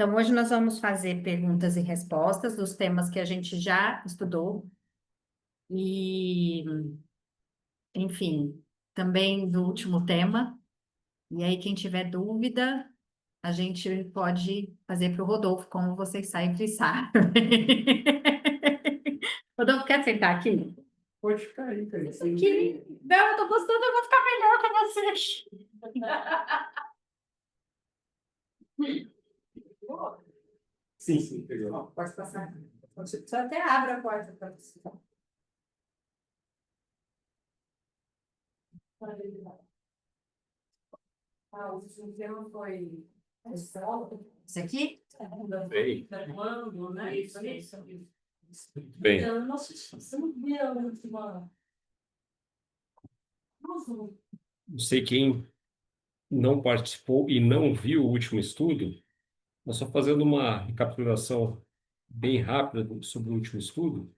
Então, hoje nós vamos fazer perguntas e respostas dos temas que a gente já estudou e, enfim, também do último tema. E aí, quem tiver dúvida, a gente pode fazer para o Rodolfo, como vocês sempre sabem. Rodolfo, quer sentar aqui? Pode ficar aí, cara. Aqui. Não, eu tô gostando, eu vou ficar melhor com vocês. Sim, pegou. Pode passar. Você até abre a porta para você. O último tema foi a escola. Esse aqui? Bem. Quando, né? Isso. Bem. Nossa, você não via a última. Nossa, Não sei quem não participou e não viu o último estudo, mas só fazendo uma recapitulação bem rápida sobre o último estudo.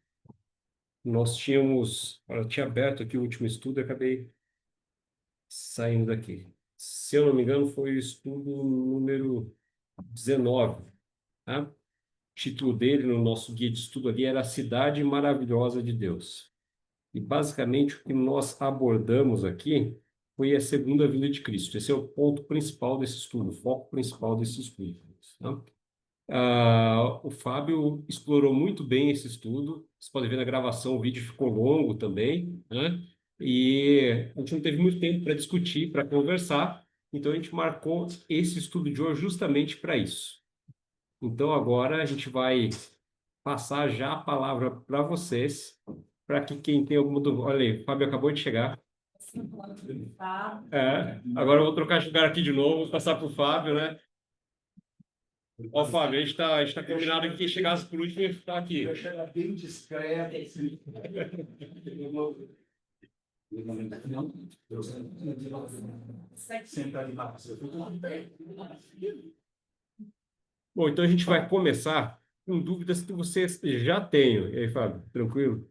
Nós tínhamos, eu tinha aberto aqui o último estudo e acabei saindo daqui. Se eu não me engano, foi o estudo número 19, tá? O título dele no nosso guia de estudo ali era A Cidade Maravilhosa de Deus. E basicamente o que nós abordamos aqui foi a segunda vinda de Cristo. Esse é o ponto principal desse estudo, o foco principal desse estudo. Tá? O Fábio explorou muito bem esse estudo. Vocês podem ver na gravação, o vídeo ficou longo também, né? E a gente não teve muito tempo para discutir, para conversar, então a gente marcou esse estudo de hoje justamente para isso. Então agora a gente vai passar já a palavra para vocês, para que quem tem alguma dúvida... Olha aí, o Fábio acabou de chegar. Agora eu vou trocar de lugar aqui de novo, passar para o Fábio, né? Ó, Fábio, a gente tá combinado que quem chegasse por último ia ficar aqui. Eu chego bem discreto, assim. Sentar ali na Bom, então a gente vai começar com dúvidas que vocês já têm. E aí, Fábio, tranquilo?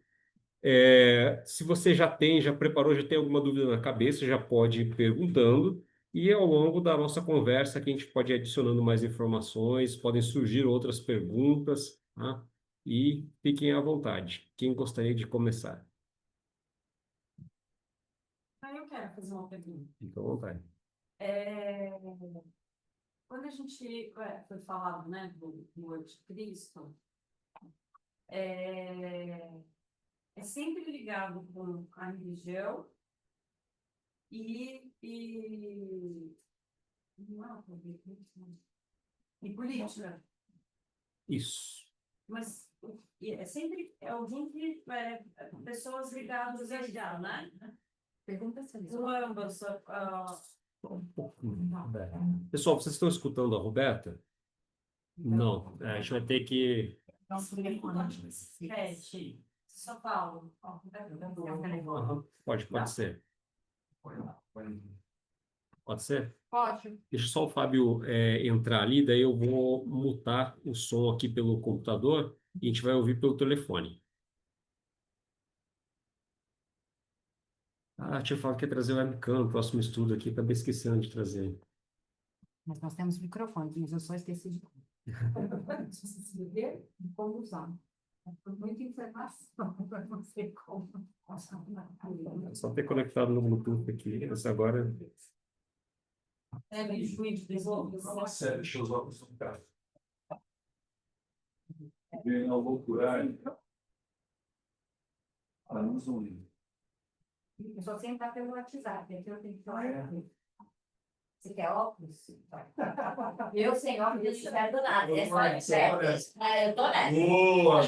Se você já tem, já preparou, já tem alguma dúvida na cabeça, já pode ir perguntando. E ao longo da nossa conversa, que a gente pode ir adicionando mais informações, podem surgir outras perguntas, tá? E fiquem à vontade. Quem gostaria de começar? eu quero fazer uma pergunta. Fique à vontade. Quando a gente foi falado, né, do anticristo, é sempre ligado com a religião não é e política. Isso. Mas é sempre alguém que pessoas ligadas à religião, né? Pergunta se Ambas. Pessoal, vocês estão escutando a Roberta? Não. A gente vai ter que... São Paulo. Pode ser. Pode ser? Pode. Deixa só o Fábio entrar ali, daí eu vou mutar o som aqui pelo computador e a gente vai ouvir pelo telefone. Tinha falado que ia trazer o webcam no próximo estudo aqui, acabei esquecendo de trazer. Mas nós temos microfone, mas eu só esqueci de... Se você ver, como usar. Foi muita informação para não sei como. É só ter conectado no Bluetooth aqui, mas agora... Meio fluido, desenvolve. série, deixa eu usar o som cara. Não vou curar. Não sou livre. Eu só sei entrar pelo WhatsApp, aqui eu tenho que falar. Você quer óculos? Eu sem óculos, eu espero do nada. É só certo. Eu tô nessa. Boa!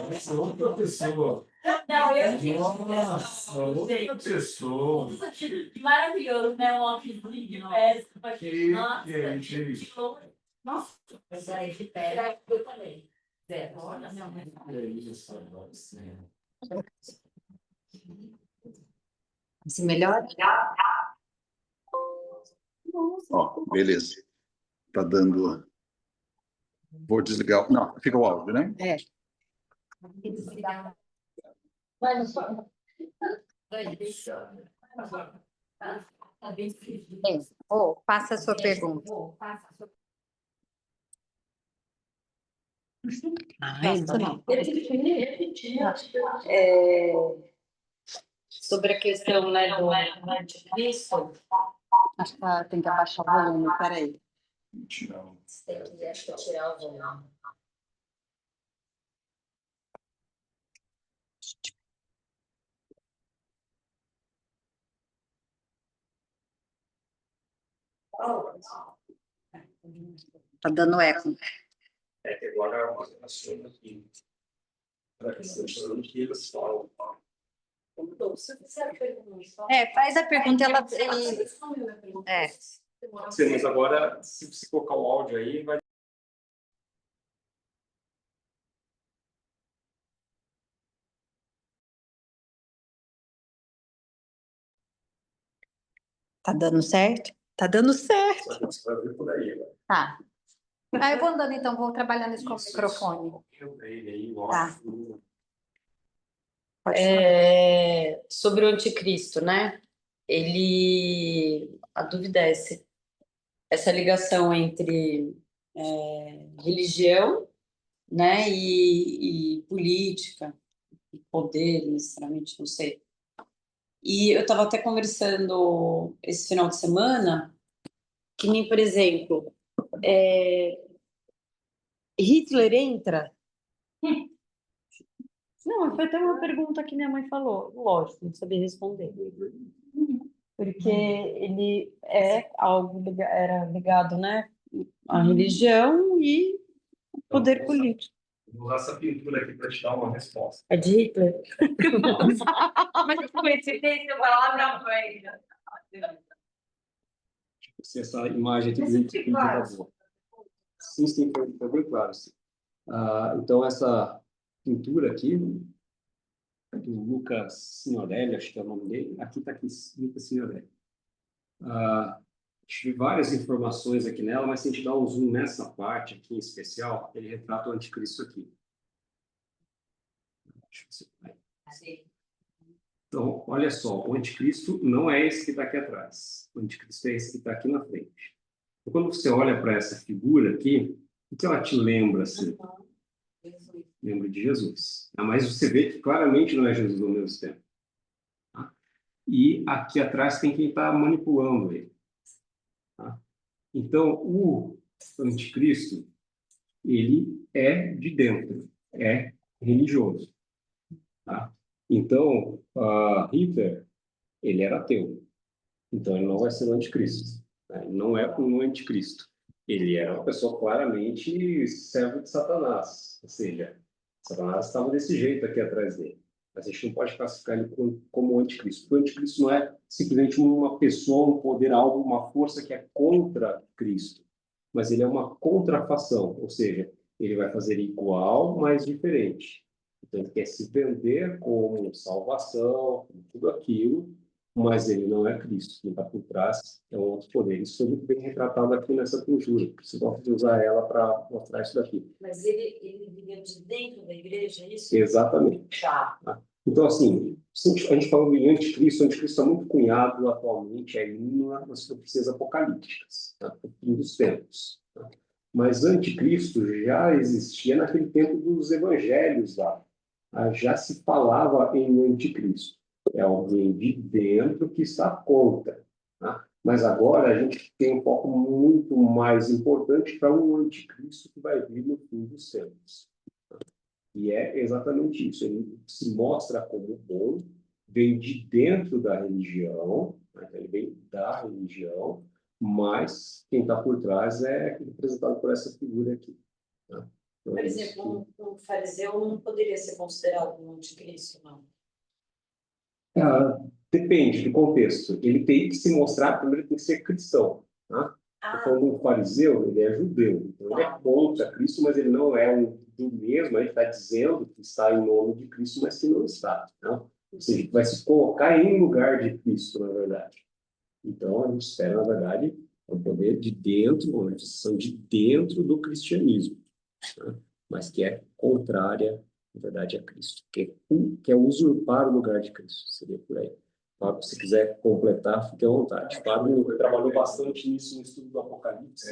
Essa é outra pessoa. Não, eu Nossa, outra pessoa. maravilhoso, né? Um óculos lindo, péssimo. Nossa, nossa. Essa aí de pé, eu também. Olha, não, Assim, melhor? Ó, beleza. Tá dando. Vou desligar. Não, fica o áudio, né? É. Passa a sua pergunta. Ai, não. Sobre a questão, né, do anticristo, Acho que tem que abaixar o volume, peraí. tem que, acho que, tirar o volume. Tá dando eco. É que agora assumo que para que eles falam. Faz a pergunta, Sim, mas agora, se colocar o áudio aí, vai. Tá dando certo? Tá dando certo. Você vai ver por aí. Né? Tá. Aí eu vou andando, então, vou trabalhando isso com o microfone. Tá. Pode falar. Sobre o anticristo, né? A dúvida é se essa ligação entre religião, né, e política, e poder, necessariamente, não sei. E eu estava até conversando esse final de semana, que nem, por exemplo, Hitler entra. Não, foi até uma pergunta que minha mãe falou. Lógico, não sabia responder. Porque ele era ligado, né, à religião e poder político. Vou usar essa pintura aqui para te dar uma resposta. É de Hitler? Mas coincidência, palavra foi. Se essa imagem aqui dizendo que tá boa. Sim, sim, foi bem claro. Sim. Então, essa pintura aqui, do Lucas Signorelli, acho que é o nome dele, aqui está aqui, Lucas Signorelli. Tive várias informações aqui nela, mas se a gente dar um zoom nessa parte aqui em especial, ele retrata o anticristo aqui. Então, olha só, o anticristo não é esse que está aqui atrás. O anticristo é esse que está aqui na frente. Então, quando você olha para essa figura aqui, o que ela te lembra, assim? Lembra de Jesus. Mas você vê que claramente não é Jesus ao mesmo tempo. Tá? E aqui atrás tem quem está manipulando ele. Tá? Então, o anticristo, ele é de dentro, é religioso. Tá? Então, Hitler, ele era ateu. Então, ele não vai ser o anticristo. Né? Ele não é um anticristo. Ele era uma pessoa claramente servo de Satanás. Ou seja, Satanás estava desse jeito aqui atrás dele. Mas a gente não pode classificar ele como anticristo. Porque o anticristo não é simplesmente uma pessoa, um poder, algo, uma força que é contra Cristo. Mas ele é uma contrafação. Ou seja, ele vai fazer igual, mas diferente. Então, ele quer se vender como salvação, como tudo aquilo, mas ele não é Cristo. Quem está por trás é um outro poder. Isso foi muito bem retratado aqui nessa pintura. Você pode usar ela para mostrar isso daqui. Mas ele vivia de dentro da igreja, é isso? Exatamente. Tá. Então, assim, a gente falando em anticristo, o anticristo está muito cunhado atualmente aí nas profecias apocalípticas, tá? O fim dos tempos. Tá? Mas anticristo já existia naquele tempo dos evangelhos lá. Já se falava em anticristo. É alguém de dentro que está contra. Tá? Mas agora a gente tem um foco muito mais importante para um anticristo que vai vir no fim dos tempos. E é exatamente isso. Ele se mostra como bom, vem de dentro da religião, né? Ele vem da religião, mas quem está por trás é representado por essa figura aqui. Tá? Então, Por exemplo, um fariseu não poderia ser considerado um anticristo, não? Depende do contexto. Ele tem que se mostrar, primeiro ele tem que ser cristão. Tá? Quando um fariseu, ele é judeu. Então, ele é contra Cristo, mas ele não é um do mesmo. Ele está dizendo que está em nome de Cristo, mas que não está. Não? Ou seja, vai se colocar em lugar de Cristo, na verdade. Então, a gente espera, na verdade, o poder de dentro, uma manifestação de dentro do cristianismo. Tá? Mas que é contrária, na verdade, a Cristo. Que é usurpar o lugar de Cristo. Seria por aí. Fábio, se quiser completar, fique à vontade. Fábio trabalhou bastante nisso no estudo do Apocalipse.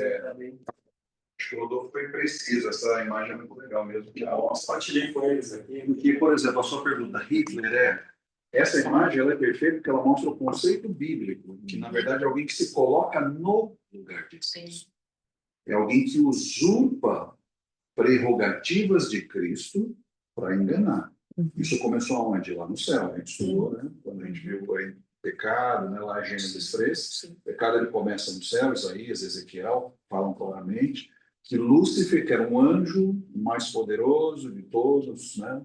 Acho que o Rodolfo foi preciso, essa imagem é muito legal mesmo. Eu compartilhei com eles aqui. Porque, por exemplo, a sua pergunta, Hitler essa imagem ela é perfeita porque ela mostra o conceito bíblico, que na verdade é alguém que se coloca no lugar de Cristo. É alguém que usurpa prerrogativas de Cristo para enganar. Isso começou aonde? Lá no céu. A gente estudou, né? Quando a gente viu aí o pecado, né? Lá em Gênesis 3. O pecado ele começa no céu, Isaías, Ezequiel falam claramente que Lúcifer, que era um anjo mais poderoso de todos, né?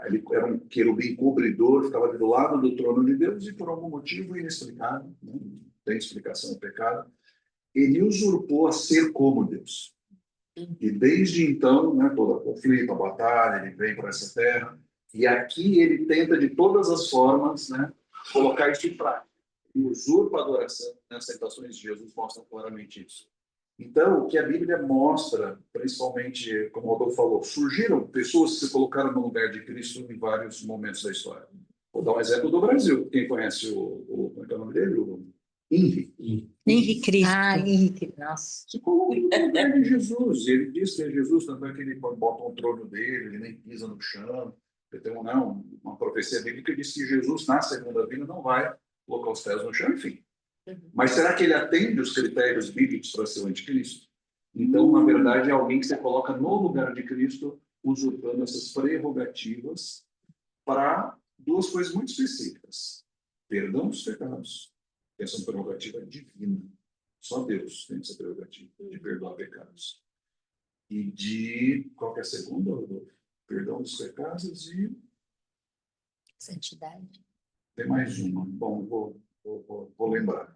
Ele era um querubim cobridor, ficava ali do lado do trono de Deus e por algum motivo inexplicável, né? Não tem explicação o pecado, ele usurpou a ser como Deus. E desde então, né, todo o conflito, a batalha, ele vem para essa terra, e aqui ele tenta de todas as formas, né, colocar isso em prática. Ele usurpa a adoração, né, as tentações de Jesus mostram claramente isso. Então, o que a Bíblia mostra, principalmente, como o Rodolfo falou, surgiram pessoas que se colocaram no lugar de Cristo em vários momentos da história. Vou dar um exemplo do Brasil. Quem conhece como é que é o nome dele? O Henri. Henri Cristo. Ah, Henrique, nossa. Se colocou no lugar de Jesus. Ele diz que é Jesus, tanto é que ele bota um trono dele, ele nem pisa no chão. Tem uma profecia bíblica que diz que Jesus, na segunda vinda, não vai colocar os pés no chão, enfim. Mas será que ele atende os critérios bíblicos para ser o anticristo? Então, na verdade, é alguém que você coloca no lugar de Cristo, usurpando essas prerrogativas para duas coisas muito específicas. Perdão dos pecados. Essa é uma prerrogativa divina. Só Deus tem essa prerrogativa de perdoar pecados. E de... Qual que é a segunda, Rodolfo? Perdão dos pecados e... Santidade. Tem mais uma. Bom, vou lembrar.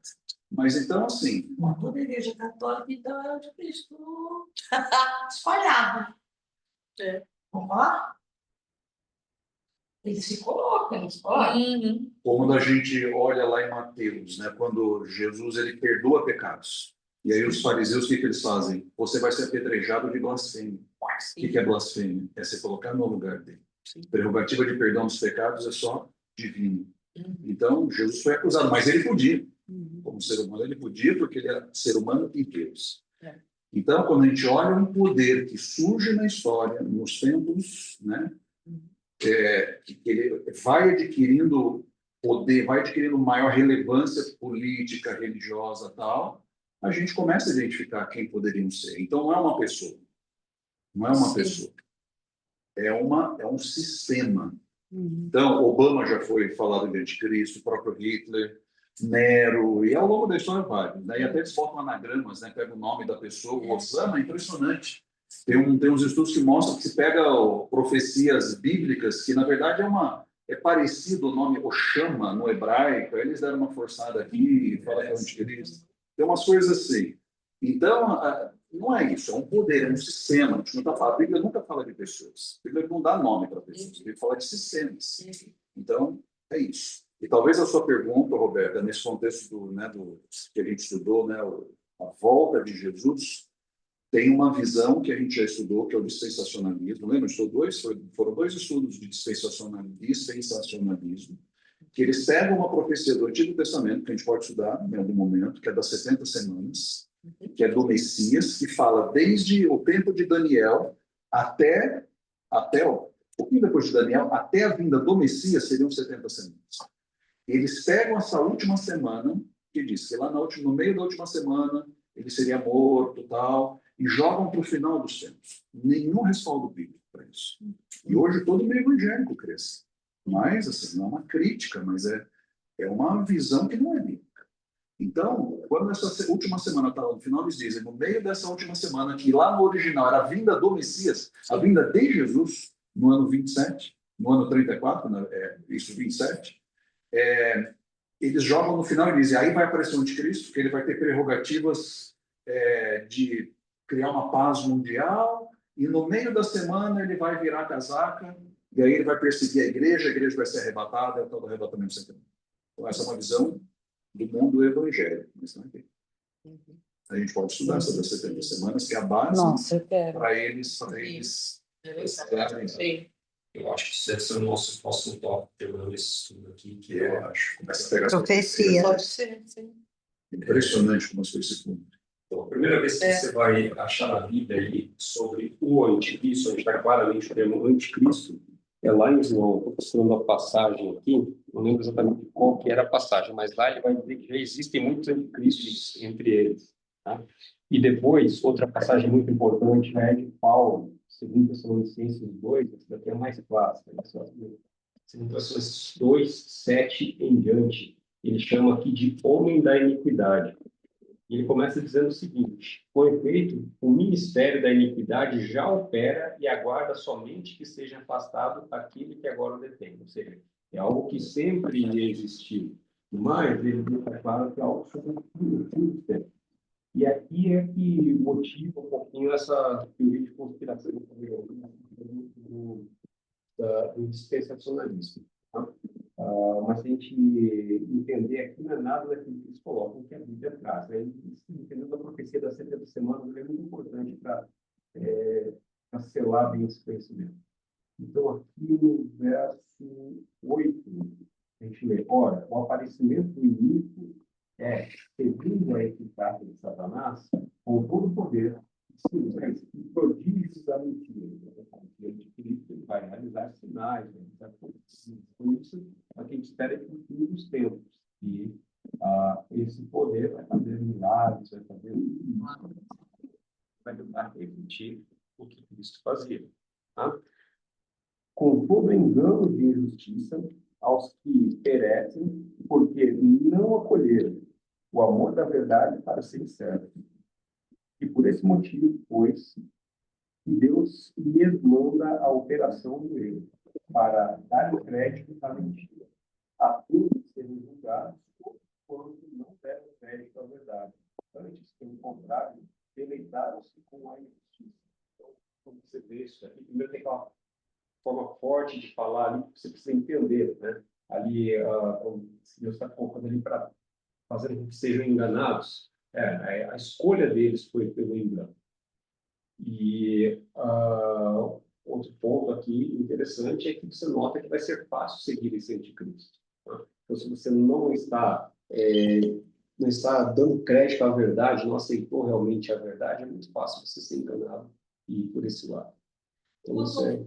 Mas então, assim... Toda a igreja católica, então, era de Cristo espalhado. Vamos lá? Eles se colocam, eles colocam. Como a gente olha lá em Mateus, né, quando Jesus ele perdoa pecados. E aí os fariseus, o que eles fazem? Você vai ser apedrejado de blasfêmia. O que é blasfêmia? É se colocar no lugar dele. Prerrogativa de perdão dos pecados é só divino. Então, Jesus foi acusado, mas ele podia. Como ser humano, ele podia, porque ele era ser humano e Deus. Então, quando a gente olha um poder que surge na história, nos tempos, né, que ele vai adquirindo poder, vai adquirindo maior relevância política, religiosa tal, a gente começa a identificar quem poderiam ser. Então, não é uma pessoa. Não é uma pessoa. É um sistema. Então, Obama já foi falado de anticristo, o próprio Hitler, Nero, e ao longo da história vários, né? E até eles botam anagramas, né? Pega o nome da pessoa. O Osama é impressionante. Tem uns estudos que mostram que se pega profecias bíblicas, que na verdade é parecido o nome Oshama no hebraico, aí eles deram uma forçada aqui e falam que é anticristo. Tem umas coisas assim. Então, não é isso, é um poder, é um sistema. A gente não tá falando, a Bíblia nunca fala de pessoas. A Bíblia não dá nome para pessoas, a Bíblia fala de sistemas. Então, é isso. E talvez a sua pergunta, Roberta, nesse contexto do que a gente estudou, né, a volta de Jesus, tem uma visão que a gente já estudou, que é o dispensacionalismo. Lembra? Foram dois estudos de dispensacionalismo, que eles pegam uma profecia do Antigo Testamento, que a gente pode estudar em algum momento, que é das 70 semanas, que é do Messias, que fala desde o tempo de Daniel até um pouquinho depois de Daniel, até a vinda do Messias, seriam 70 semanas. Eles pegam essa última semana, que diz que lá no meio da última semana, ele seria morto e tal, e jogam para o final dos tempos. Nenhum respaldo bíblico para isso. E hoje todo meio evangélico cresce. Mas, assim, não é uma crítica, mas é uma visão que não é bíblica. Então, quando essa última semana está lá no final, eles dizem, no meio dessa última semana, que lá no original era a vinda do Messias, a vinda de Jesus, no ano 27, no ano 34, né, 27, eles jogam no final e dizem, aí vai aparecer o anticristo, que ele vai ter prerrogativas de criar uma paz mundial, e no meio da semana ele vai virar a casaca, e aí ele vai perseguir a igreja vai ser arrebatada, é o tal do arrebatamento secreto. Então, essa é uma visão do mundo evangélico. Mas não é a gente pode estudar sobre as 70 semanas, que é a base para eles. Eu acho que isso deve ser o nosso próximo tópico, terminando esse estudo aqui, que Eu acho. Começa a pegar Profecia. Pode ser, sim. impressionante como as coisas se cumprem. Então, a primeira vez que você vai achar na Bíblia aí sobre o anticristo, onde está claramente o termo anticristo, é lá em João. Estou procurando a passagem aqui, não lembro exatamente qual que era a passagem, mas lá ele vai dizer que já existem muitos anticristos entre eles. Tá? E depois, outra passagem muito importante é de Paulo, 2 Tessalonicenses 2, essa daqui é mais clássica, 2 Tessalonicenses 2, 7 em diante. Ele chama aqui de homem da iniquidade. E ele começa dizendo o seguinte: com efeito, o ministério da iniquidade já opera e aguarda somente que seja afastado aquele que agora o detém. Ou seja, é algo que sempre existiu. Mas ele deixa claro que é algo sobre o fim. E aqui é que motiva um pouquinho essa teoria de conspiração do dispensacionalismo. Tá? Mas se a gente entender aqui, não é nada daquilo que eles colocam que a Bíblia traz. Entendendo a profecia das 70 semanas é muito importante para selar bem esse conhecimento. Então, aqui no verso 8, a gente lê: ora, o aparecimento do iníquo é, segundo a eficácia de Satanás, com todo o poder, e prodígios da mentira. Ele vai realizar sinais, vai realizar coisas. Por isso, a gente espera que no fim dos tempos, e esse poder vai fazer milagres, vai tentar repetir o que Cristo fazia. Tá? Com todo engano de injustiça aos que perecem, porque não acolheram o amor da verdade para ser certo. E por esse motivo, pois, Deus lhes manda a operação do erro, para dar crédito à mentira, a fim de serem julgados quando não deram crédito à verdade. Antes, pelo contrário, deleitaram-se com a injustiça. Então, quando você vê isso aqui, primeiro tem uma forma forte de falar ali, que você precisa entender, né? Ali, Deus está colocando ali para fazer com que sejam enganados. A escolha deles foi pelo engano. E outro ponto aqui interessante é que você nota que vai ser fácil seguir esse anticristo. Tá? Então, se você não está dando crédito à verdade, não aceitou realmente a verdade, é muito fácil você ser enganado e ir por esse lado. Então, isso é...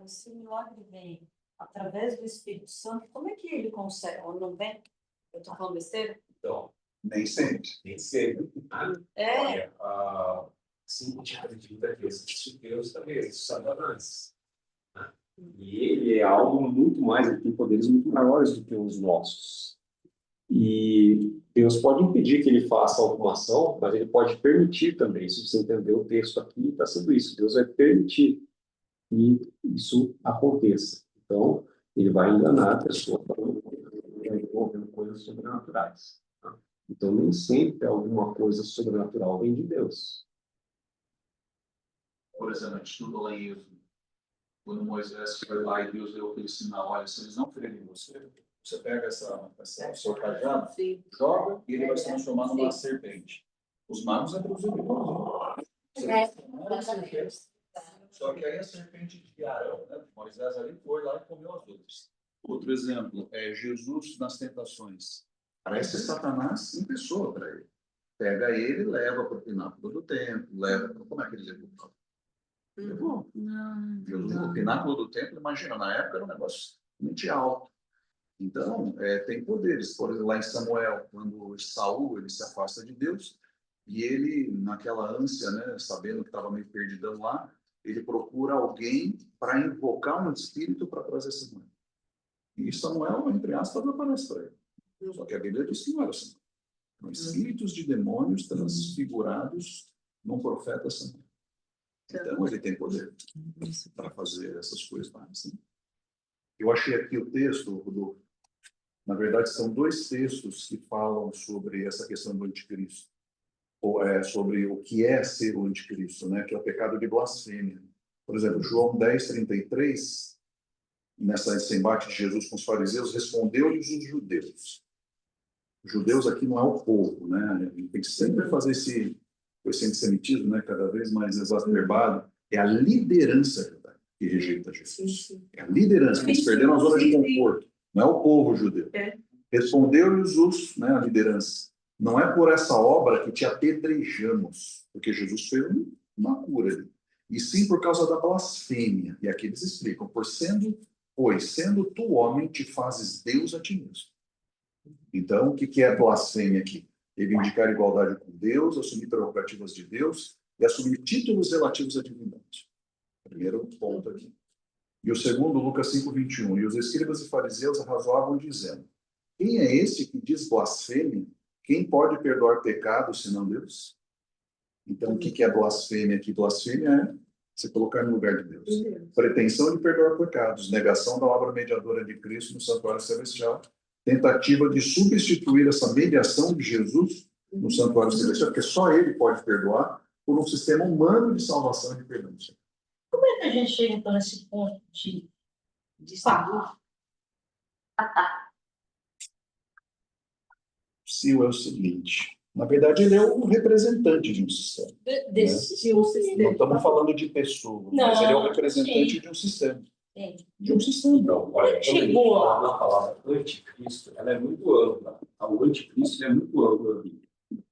Se o milagre vem através do Espírito Santo, como é que ele consegue? Ou não vem? Eu estou falando besteira? Então, Nem sempre. nem sempre. É. Olha, sim, a gente acredita que existe Deus também, existe Satanás. Né? E ele é algo muito mais, ele tem poderes muito maiores do que os nossos. E Deus pode impedir que ele faça alguma ação, mas ele pode permitir também. Se você entender o texto aqui, está sendo isso. Deus vai permitir que isso aconteça. Então, ele vai enganar a pessoa, envolvendo coisas sobrenaturais. Tá? Então, nem sempre alguma coisa sobrenatural vem de Deus. Por exemplo, a gente estuda lá em Êxodo, quando Moisés foi lá e Deus deu aquele sinal: olha, se eles não ferirem você, você pega o seu cajado, joga e ele vai se transformar numa serpente. Os magos reproduziram Só que aí a serpente de Arão, né, Moisés ali, foi lá e comeu as outras. Outro exemplo é Jesus nas tentações. Parece Satanás em pessoa para ele. Pega ele e leva para o pináculo do templo, como é que ele levou? Levou. Jesus no pináculo do templo, imagina, na época era um negócio muito alto. Então, tem poderes. Por exemplo, lá em Samuel, quando Saul ele se afasta de Deus, e ele, naquela ânsia, né, sabendo que estava meio perdidão lá, ele procura alguém para invocar um espírito para trazer Samuel. E Samuel, entre aspas, aparece para ele. Só que a Bíblia diz que não era Samuel. São espíritos de demônios transfigurados num profeta Samuel. Então, ele tem poder para fazer essas coisas mais. Né? Eu achei aqui o texto, Rodolfo. Na verdade, são dois textos que falam sobre essa questão do anticristo. Ou sobre o que é ser o anticristo, né? Que é o pecado de blasfêmia. Por exemplo, João 10:33, nesse embate de Jesus com os fariseus, respondeu-lhes os judeus. Os judeus aqui não é o povo, né? A gente tem que sempre fazer esse antissemitismo, né? Cada vez mais exacerbado. É a liderança que rejeita Jesus. É a liderança, eles perderam a zona de conforto. Não é o povo judeu. Respondeu-lhes a liderança: Não é por essa obra que te apedrejamos, porque Jesus fez uma cura ali. E sim por causa da blasfêmia. E aqui eles explicam, pois sendo tu homem, te fazes Deus a ti mesmo. Então, o que é blasfêmia aqui? Reivindicar igualdade com Deus, assumir prerrogativas de Deus e assumir títulos relativos à divindade. Primeiro ponto aqui. E o segundo, Lucas 5:21. E os escribas e fariseus arrazoavam dizendo, quem é esse que diz blasfêmia? Quem pode perdoar pecados senão Deus? Então, o que é blasfêmia aqui? Blasfêmia é se colocar no lugar de Deus. Pretensão de perdoar pecados, negação da obra mediadora de Cristo no santuário celestial, tentativa de substituir essa mediação de Jesus no santuário celestial, porque só ele pode perdoar por um sistema humano de salvação e de perdão. Como é que a gente chega então nesse ponto de saber? Sil é o seguinte, na verdade ele é o representante de um sistema. Desse um sistema. Não estamos falando de pessoa, mas ele é o representante de um sistema. Sim. De um sistema. Então, olha, quando a gente Chegou fala na palavra anticristo, ela é muito ampla. O anticristo é muito amplo ali.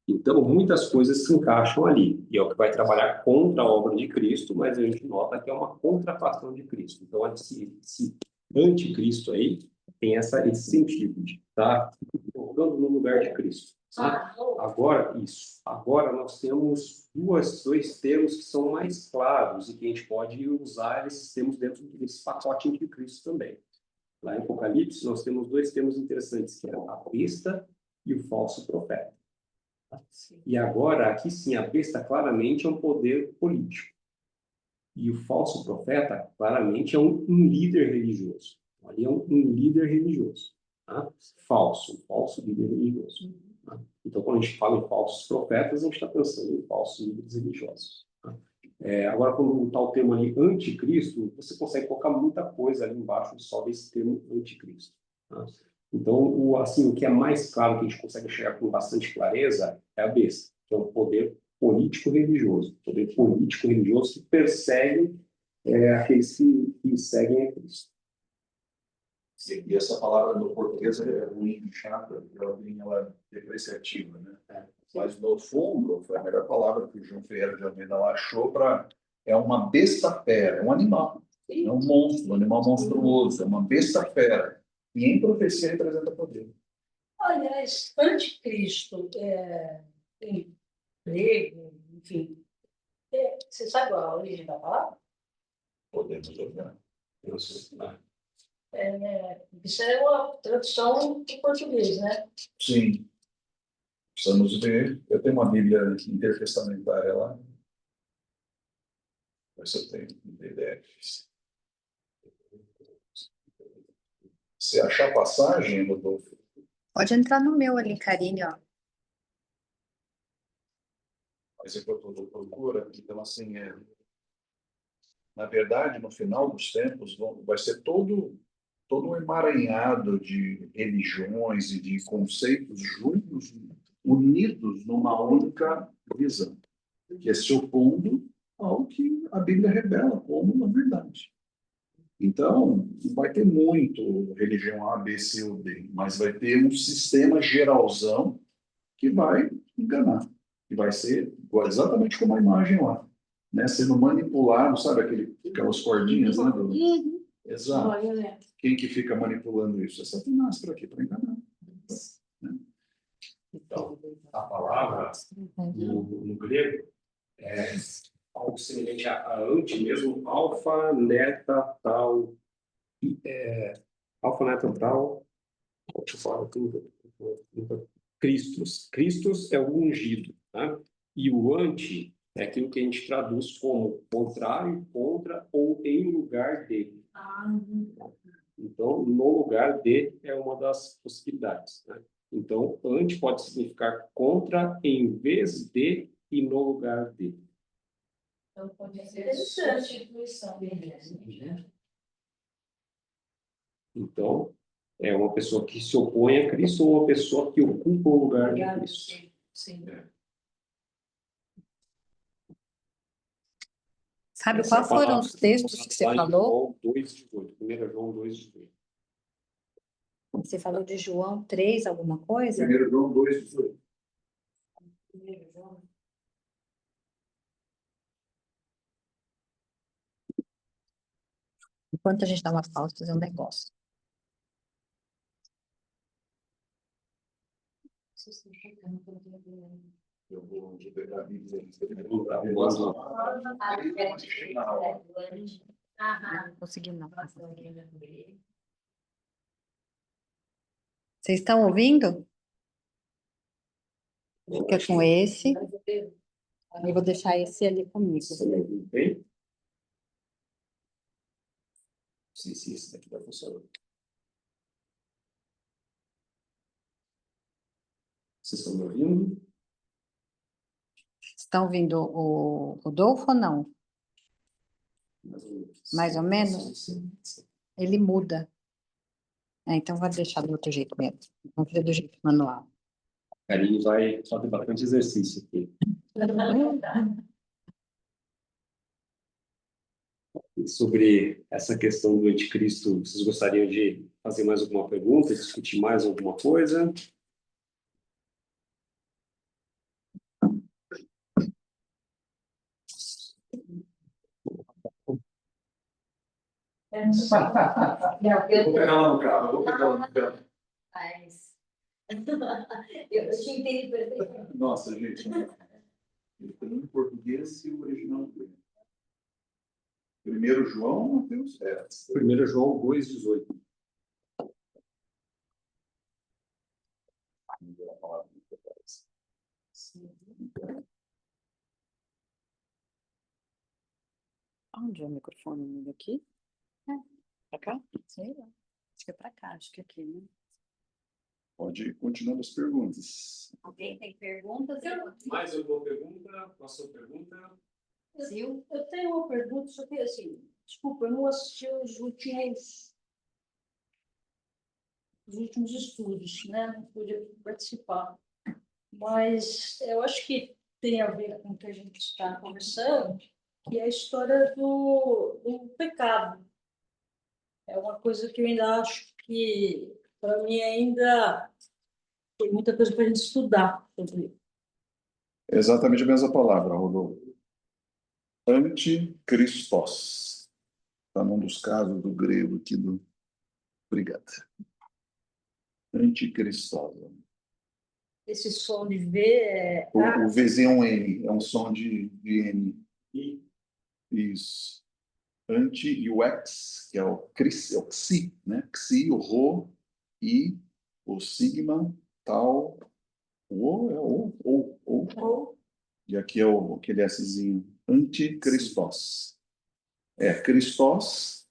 Então, muitas coisas se encaixam ali. E é o que vai trabalhar contra a obra de Cristo, mas a gente nota que é uma contrafação de Cristo. Então, esse anticristo aí tem esse sentido de estar colocando no lugar de Cristo. Tá? Agora, isso. Agora nós temos dois termos que são mais claros e que a gente pode usar esses termos dentro desse pacote anticristo também. Lá em Apocalipse, nós temos dois termos interessantes, que é a besta e o falso profeta. E agora, aqui sim, a besta claramente é um poder político. E o falso profeta, claramente, é um líder religioso. Ali é um líder religioso. Tá? Falso líder religioso. Tá? Então, quando a gente fala em falsos profetas, a gente está pensando em falsos líderes religiosos. Tá? Agora, quando está o termo ali anticristo, você consegue colocar muita coisa ali embaixo só desse termo anticristo. Tá? Então, o que é mais claro que a gente consegue enxergar com bastante clareza é a besta, que é um poder político-religioso. Poder político-religioso que persegue aqueles que seguem a Cristo. E essa palavra no português é ruim, chata, ela é depreciativa, né? Mas no fundo, foi a melhor palavra que o João Ferreira de Almeida lá achou para... É uma besta-fera, é um animal, é um monstro, um animal monstruoso, é uma besta-fera. E em profecia representa poder. Aliás, anticristo, em grego, enfim, você sabe a origem da palavra? Podemos olhar. Isso é uma tradução do português, né? Sim. Precisamos ver. Eu tenho uma Bíblia intertestamentária lá. Mas eu tenho ideia. Se achar a passagem, Rodolfo, Pode entrar no meu ali, Karine, ó. mas é que eu estou procura, então assim, na verdade, no final dos tempos, vai ser todo um emaranhado de religiões e de conceitos juntos, unidos numa única visão, que é se opondo ao que a Bíblia revela como a verdade. Então, não vai ter muito religião A, B, C ou D, mas vai ter um sistema geralzão que vai enganar, que vai ser exatamente como a imagem lá, né? Sendo manipulado, sabe aquelas cordinhas, né? Exato. Quem que fica manipulando isso? É Satanás, para quê? Para enganar. Né? Então, a palavra no grego é algo semelhante a anti mesmo, alfa, neta, tal, alfa, neta, tal, deixa eu falar tudo, Christus é o ungido, tá? E o anti é aquilo que a gente traduz como contrário, contra ou em lugar de. Então, no lugar de é uma das possibilidades, né? Então, anti pode significar contra, em vez de e no lugar de. Então, pode ser substituição. Então, é uma pessoa que se opõe a Cristo ou uma pessoa que ocupa o lugar de Cristo. Sim. Sabe quais foram os textos que você falou? 2:18, 1 João 2:18. Você falou de João 3, alguma coisa? 1 João 2:18. Enquanto a gente dá uma pausa, fazer um negócio. Eu vou pegar a Bíblia. Não consegui, não. Vocês estão ouvindo? Fica com esse. Eu vou deixar esse ali comigo. Bem? Sim, esse daqui vai funcionar. Vocês estão me ouvindo? Estão ouvindo o Rodolfo ou não? Mais ou menos? Ele muda. Então, vou deixar do outro jeito mesmo. Vamos fazer do jeito manual. A Karine vai fazer bastante exercício aqui. Sobre essa questão do anticristo, vocês gostariam de fazer mais alguma pergunta, discutir mais alguma coisa? Vou pegar lá no carro, vou pegar lá no carro. Mas... Eu te entendi perfeitamente. Nossa, gente. Ele tem em português e o original em inglês. 1 João, Mateus? 1 João 2,18. Onde é o microfone aqui? Pra cá? Sei lá. Acho que é para cá. Acho que aqui, né? Pode ir continuando as perguntas. Alguém tem perguntas? Mais alguma pergunta? Próxima pergunta? Sil? Eu tenho uma pergunta, só que assim, desculpa, eu não assisti os últimos estudos, né? Não pude participar. Mas eu acho que tem a ver com o que a gente está conversando, que é a história do pecado. É uma coisa que eu ainda acho que, para mim, ainda tem muita coisa para a gente estudar sobre. É exatamente a mesma palavra, Rodolfo. Anticristos. Está num dos casos do grego aqui do... Obrigado. Anticristos. Esse som de V é... O Vzinho é um N, é um som de N. Isso. Anti e o X, que é o Xi, né? Xi, o Rho, I, o Sigma, Tau, o é o. E aqui é aquele Szinho. Anticristos. Christos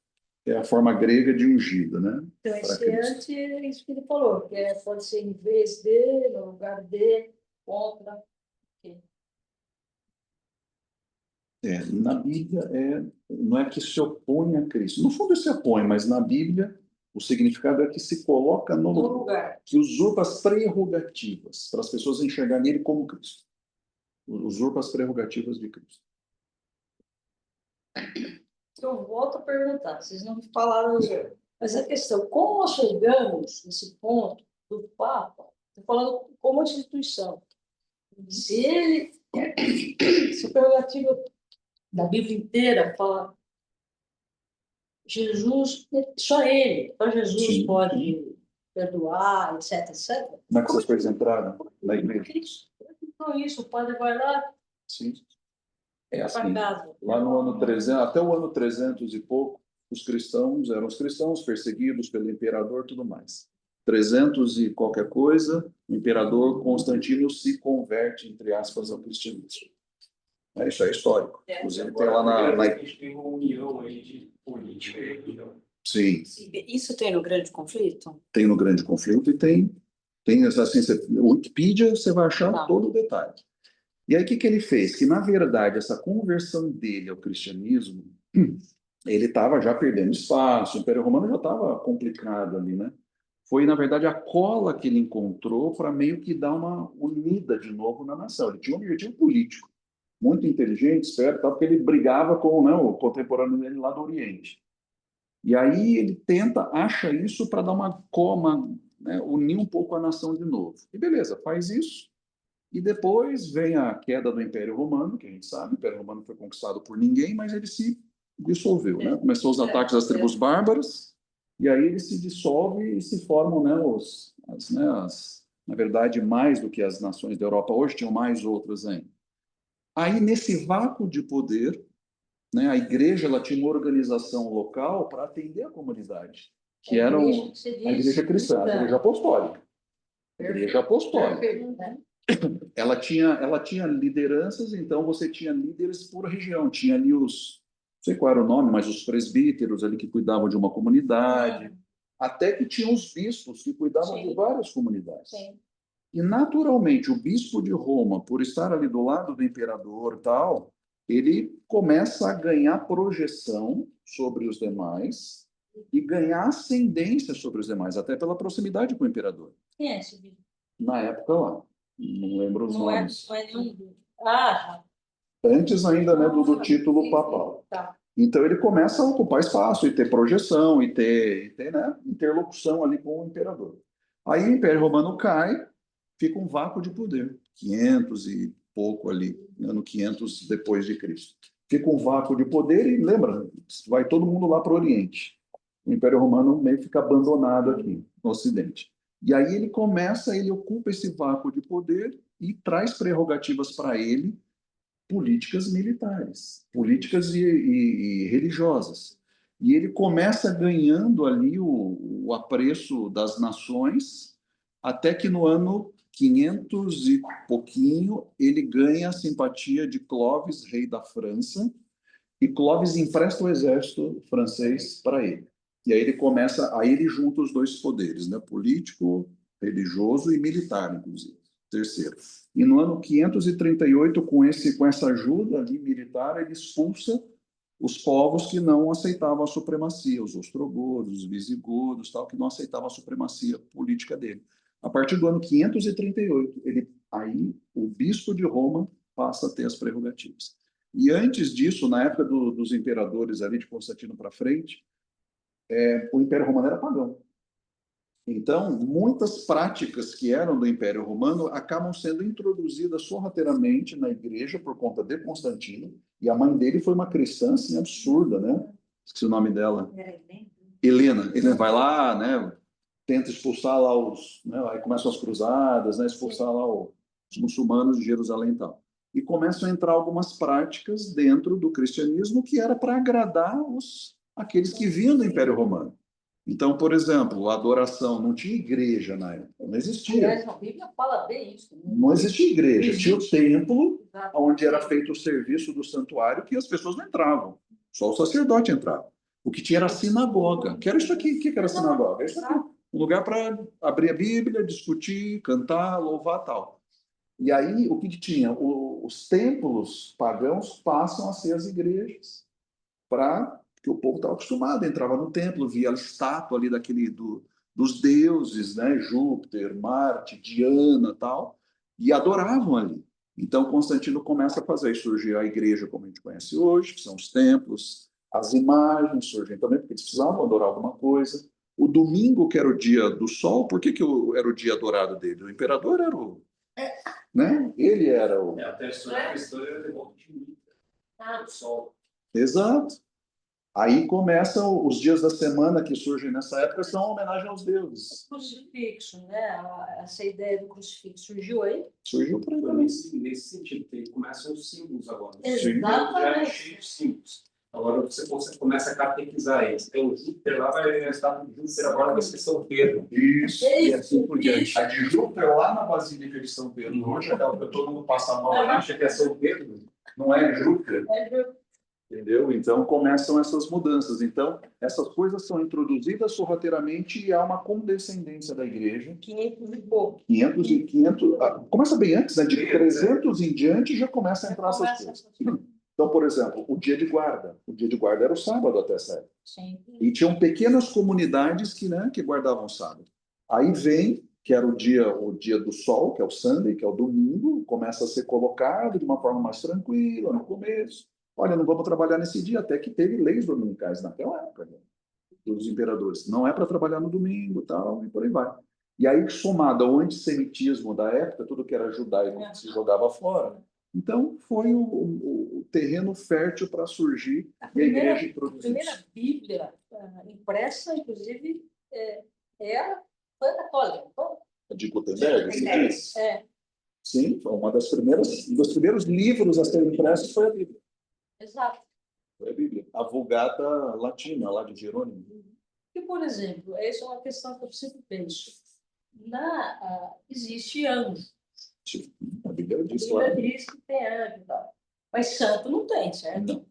é a forma grega de ungido, né? Então, Para esse Cristo. anti é isso que ele falou, que pode ser em vez de, no lugar de, contra. Na Bíblia, não é que se opõe a Cristo. No fundo, se opõe, mas na Bíblia, o significado é que se coloca no No lugar, lugar. que usurpa as prerrogativas, para as pessoas enxergarem nele como Cristo. Usurpa as prerrogativas de Cristo. Eu volto a perguntar, vocês não falaram, mas a questão, como nós chegamos nesse ponto do Papa, estou falando como instituição, se a prerrogativa da Bíblia inteira fala Jesus, só ele, só Jesus Sim. pode perdoar, etc, etc. Como é que vocês entraram na igreja? Então isso, o padre vai lá Sim. É para assim. casa. Lá no ano 300, até o ano 300 e pouco, os cristãos eram os cristãos perseguidos pelo imperador e tudo mais. 300 e qualquer coisa, o imperador Constantino se converte, entre aspas, ao cristianismo. Isso é histórico. Inclusive tem lá na... A gente tem uma união aí de política e religião. Sim, Isso tem no Grande Conflito? tem no Grande Conflito e tem assim, o Wikipedia você vai achar Tá. todo o detalhe. E aí o que ele fez? Que, na verdade, essa conversão dele ao cristianismo, ele estava já perdendo espaço, o Império Romano já estava complicado ali, né? Foi, na verdade, a cola que ele encontrou para meio que dar uma unida de novo na nação. Ele tinha um objetivo político, muito inteligente, esperto, porque ele brigava com, né, o contemporâneo dele lá do Oriente. E aí ele acha isso para dar uma, né, unir um pouco a nação de novo. E beleza, faz isso. E depois vem a queda do Império Romano, que a gente sabe, o Império Romano foi conquistado por ninguém, mas ele se dissolveu, né? Começou os ataques às tribos bárbaras, e aí ele se dissolve e se formam, né, na verdade, mais do que as nações da Europa hoje, tinham mais outras ainda. Aí, nesse vácuo de poder, né, a igreja ela tinha uma organização local para atender a comunidade, que era a igreja cristã, a igreja apostólica. A igreja apostólica. Ela tinha lideranças, então você tinha líderes por região. Tinha ali não sei qual era o nome, mas os presbíteros ali que cuidavam de uma comunidade. Até que tinha os bispos que cuidavam de várias comunidades. E, naturalmente, o bispo de Roma, por estar ali do lado do imperador e tal, ele começa a ganhar projeção sobre os demais e ganhar ascendência sobre os demais, até pela proximidade com o imperador. Quem é esse bispo? Na época lá. Não lembro os Não é, nomes. não é nenhum. Ah, Antes ainda, né, do título papal. tá. Então ele começa a ocupar espaço e ter projeção e ter, né, interlocução ali com o imperador. Aí o Império Romano cai, fica um vácuo de poder, 500 e pouco ali, ano 500 depois de Cristo. Fica um vácuo de poder e lembra, vai todo mundo lá para o Oriente. O Império Romano meio que fica abandonado aqui no Ocidente. E aí ele ocupa esse vácuo de poder e traz prerrogativas para ele, políticas militares, políticas e religiosas. E ele começa ganhando ali o apreço das nações, até que no ano 500 e pouquinho ele ganha a simpatia de Clovis, rei da França, e Clovis empresta o exército francês para ele. E aí ele junta os dois poderes, né? Político, religioso e militar, inclusive. Terceiro. E no ano 538, com essa ajuda ali militar, ele expulsa os povos que não aceitavam a supremacia, os ostrogodos, os visigodos, tal, que não aceitavam a supremacia política dele. A partir do ano 538, aí o bispo de Roma passa a ter as prerrogativas. E antes disso, na época dos imperadores ali de Constantino para frente, o Império Romano era pagão. Então, muitas práticas que eram do Império Romano acabam sendo introduzidas sorrateiramente na igreja por conta de Constantino, e a mãe dele foi uma cristã assim, absurda, né? Esqueci o nome dela. Helena. Helena vai lá, né? Tenta expulsar lá aí começam as cruzadas, né? Expulsar lá os muçulmanos de Jerusalém e tal. E começam a entrar algumas práticas dentro do cristianismo que era para agradar aqueles que vinham do Império Romano. Então, por exemplo, a adoração, não tinha igreja na época, não existia. Aliás, a Bíblia fala bem isso. Não existia igreja, tinha o templo, onde era feito o serviço do santuário, que as pessoas não entravam, só o sacerdote entrava. O que tinha era a sinagoga, que era isso aqui. O que era a sinagoga? Isso aqui. Um lugar para abrir a Bíblia, discutir, cantar, louvar tal. E aí, o que tinha? Os templos pagãos passam a ser as igrejas, porque o povo estava acostumado, entrava no templo, via a estátua ali dos deuses, né? Júpiter, Marte, Diana tal, e adoravam ali. Então, Constantino começa a fazer surgir a igreja como a gente conhece hoje, que são os templos, as imagens surgem também, porque eles precisavam adorar alguma coisa. O domingo, que era o dia do sol, por que era o dia adorado dele? O imperador era né? Ele era o... Até a história era de volta de Mitra, do sol. Exato. Aí começam os dias da semana que surgem nessa época, são uma homenagem aos deuses. O crucifixo, né? Essa ideia do crucifixo surgiu aí? Surgiu por aí também. Nesse sentido, que começam os símbolos agora. Exatamente. Já é cheio de símbolos. Agora você começa a catequizar eles. Então, o Júpiter lá vai estar no Júpiter, agora vai ser São Pedro. Isso, e assim por diante. Isso. A de Júpiter lá na Basílica de São Pedro, hoje, aquela que todo mundo passa a mão e acha que é São Pedro, não é Júpiter. Entendeu? Então começam essas mudanças. Então, essas coisas são introduzidas sorrateiramente e há uma condescendência da igreja. 500 e pouco. 500, começa bem antes, né? De 300 em diante já começa a entrar essas coisas. Então, por exemplo, o dia de guarda. O dia de guarda era o sábado até essa época. Sim. E tinham pequenas comunidades que guardavam o sábado. Aí vem, que era o dia do sol, que é o Sunday, que é o domingo, começa a ser colocado de uma forma mais tranquila no começo. Olha, não vamos trabalhar nesse dia, até que teve leis dominicais naquela época, né, dos imperadores. Não é para trabalhar no domingo, tal, e por aí vai. E aí, somado ao antissemitismo da época, tudo que era judaico se jogava fora. Então, foi o terreno fértil para surgir A e a igreja primeira, introduzir primeira isso. Bíblia impressa, inclusive, foi a católica. De Gutenberg, você diz? É, Sim, foi uma das primeiras, um dos primeiros livros a serem impressos foi a Bíblia. exato. Foi a Bíblia. A Vulgata Latina, lá de Jerônimo. E, por exemplo, essa é uma questão que eu sempre penso. Existe anjo. A Bíblia A diz, Bíblia claro. diz que tem anjo e tal. Mas santo não tem, certo? Não.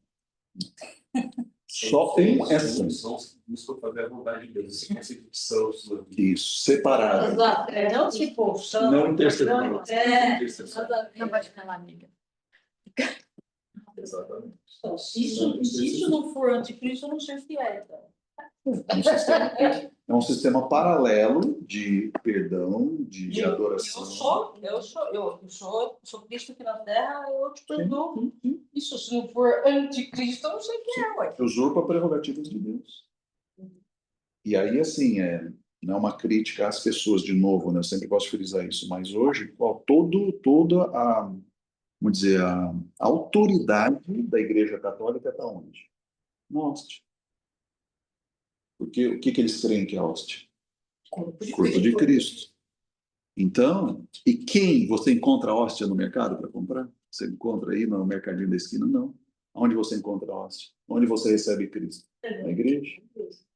Só um é santo. São buscam fazer a vontade de Deus. Esse conceito de santos. Isso, separado. Exato. Não tipo santo. Não intercessor. Não pode falar, amiga. Exatamente. Então, se isso não for anticristo, eu não sei o que é. Então. É um sistema paralelo de perdão, de adoração. Eu sou Cristo aqui na Terra, eu te perdoo. Isso, se não for anticristo, eu não sei o que é, ué. Usurpa prerrogativas de Deus. E aí, assim, não é uma crítica às pessoas, de novo, né? Eu sempre gosto de frisar isso, mas hoje, toda a, vamos dizer, a autoridade da Igreja Católica está onde? Na hóstia. Porque o que eles creem que é a hóstia? Corpo de Cristo. Então, e quem você encontra a hóstia no mercado para comprar? Você encontra aí no mercadinho da esquina? Não. Onde você encontra a hóstia? Onde você recebe Cristo? Na igreja.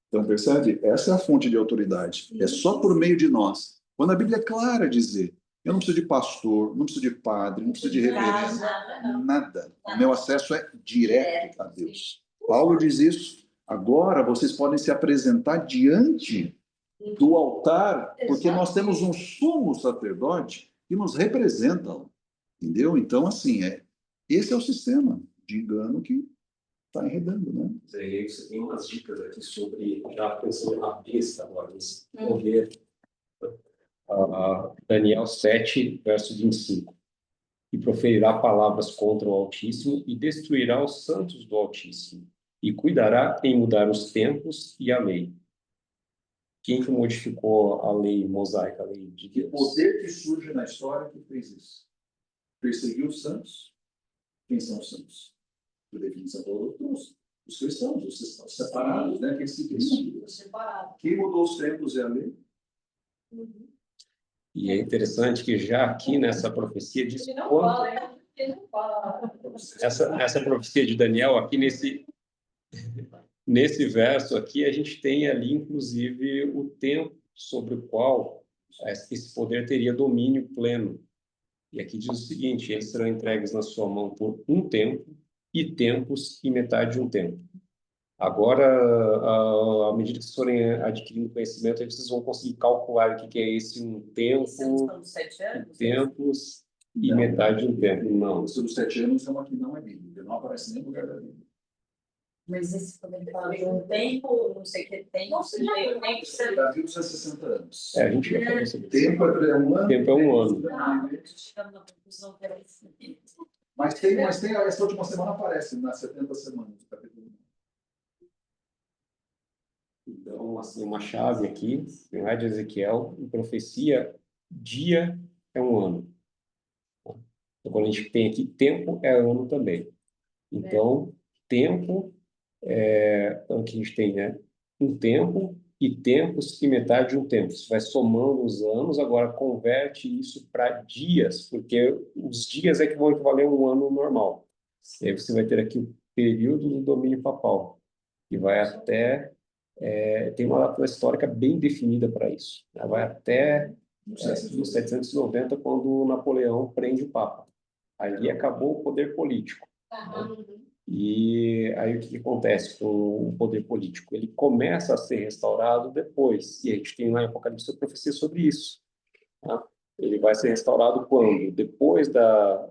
Então, percebe? Essa é a fonte de autoridade. É só por meio de nós. Quando a Bíblia é clara a dizer, eu não preciso de pastor, não preciso de padre, não preciso de reverendo, nada. O meu acesso é direto a Deus. Paulo diz isso. Agora vocês podem se apresentar diante do altar, porque nós temos um sumo sacerdote que nos representa. Entendeu? Então, assim, esse é o sistema de engano que está enredando, né? E aí você tem umas dicas aqui sobre, já pensando na besta agora, nesse poder. Daniel 7, verso 25. E proferirá palavras contra o Altíssimo e destruirá os santos do Altíssimo e cuidará em mudar os tempos e a lei. Quem que modificou a lei mosaica, a lei de Que Deus? poder que surge na história que fez isso? Perseguiu os santos? Quem são os santos? Por definição, Paulo trouxe. Os cristãos, os cristãos separados, né? Aqueles que criam. Separado. Quem mudou os tempos e a lei? E é interessante que já aqui nessa profecia diz Ele não quanto fala, ele não fala. essa profecia de Daniel aqui nesse verso aqui a gente tem ali inclusive o tempo sobre o qual esse poder teria domínio pleno. E aqui diz o seguinte: eles serão entregues na sua mão por um tempo e tempos e metade de um tempo. Agora, à medida que vocês forem adquirindo conhecimento, aí vocês vão conseguir calcular o que é esse um tempo, tempos e Não. metade de um tempo. Não. Os dos 7 anos é uma que não é bíblica, não aparece em nenhum lugar da Bíblia. Mas esse poder fala de um tempo, não sei o que tem, não sei o tempo. Davi usa 60 anos. A gente vai falar sobre isso. Tempo é um ano. Tempo é um ano. Chegando na conclusão que era isso. Mas tem, essa última semana aparece, nas 70 semanas do capítulo 1. Então, assim, uma chave aqui, lá de Ezequiel, em profecia, dia é um ano. Então, quando a gente tem aqui tempo, é ano também. Então, tempo é o que a gente tem, né? Um tempo e tempos e metade de um tempo. Você vai somando os anos, agora converte isso para dias, porque os dias é que vão equivaler a um ano normal. E aí você vai ter aqui o período do domínio papal, que vai até... tem uma data histórica bem definida para isso. Ela vai até 1790, quando Napoleão prende o Papa. Ali acabou o poder político. E aí o que acontece com o poder político? Ele começa a ser restaurado depois. E a gente tem lá em Apocalipse a profecia sobre isso. Tá? Ele vai ser restaurado quando? Depois da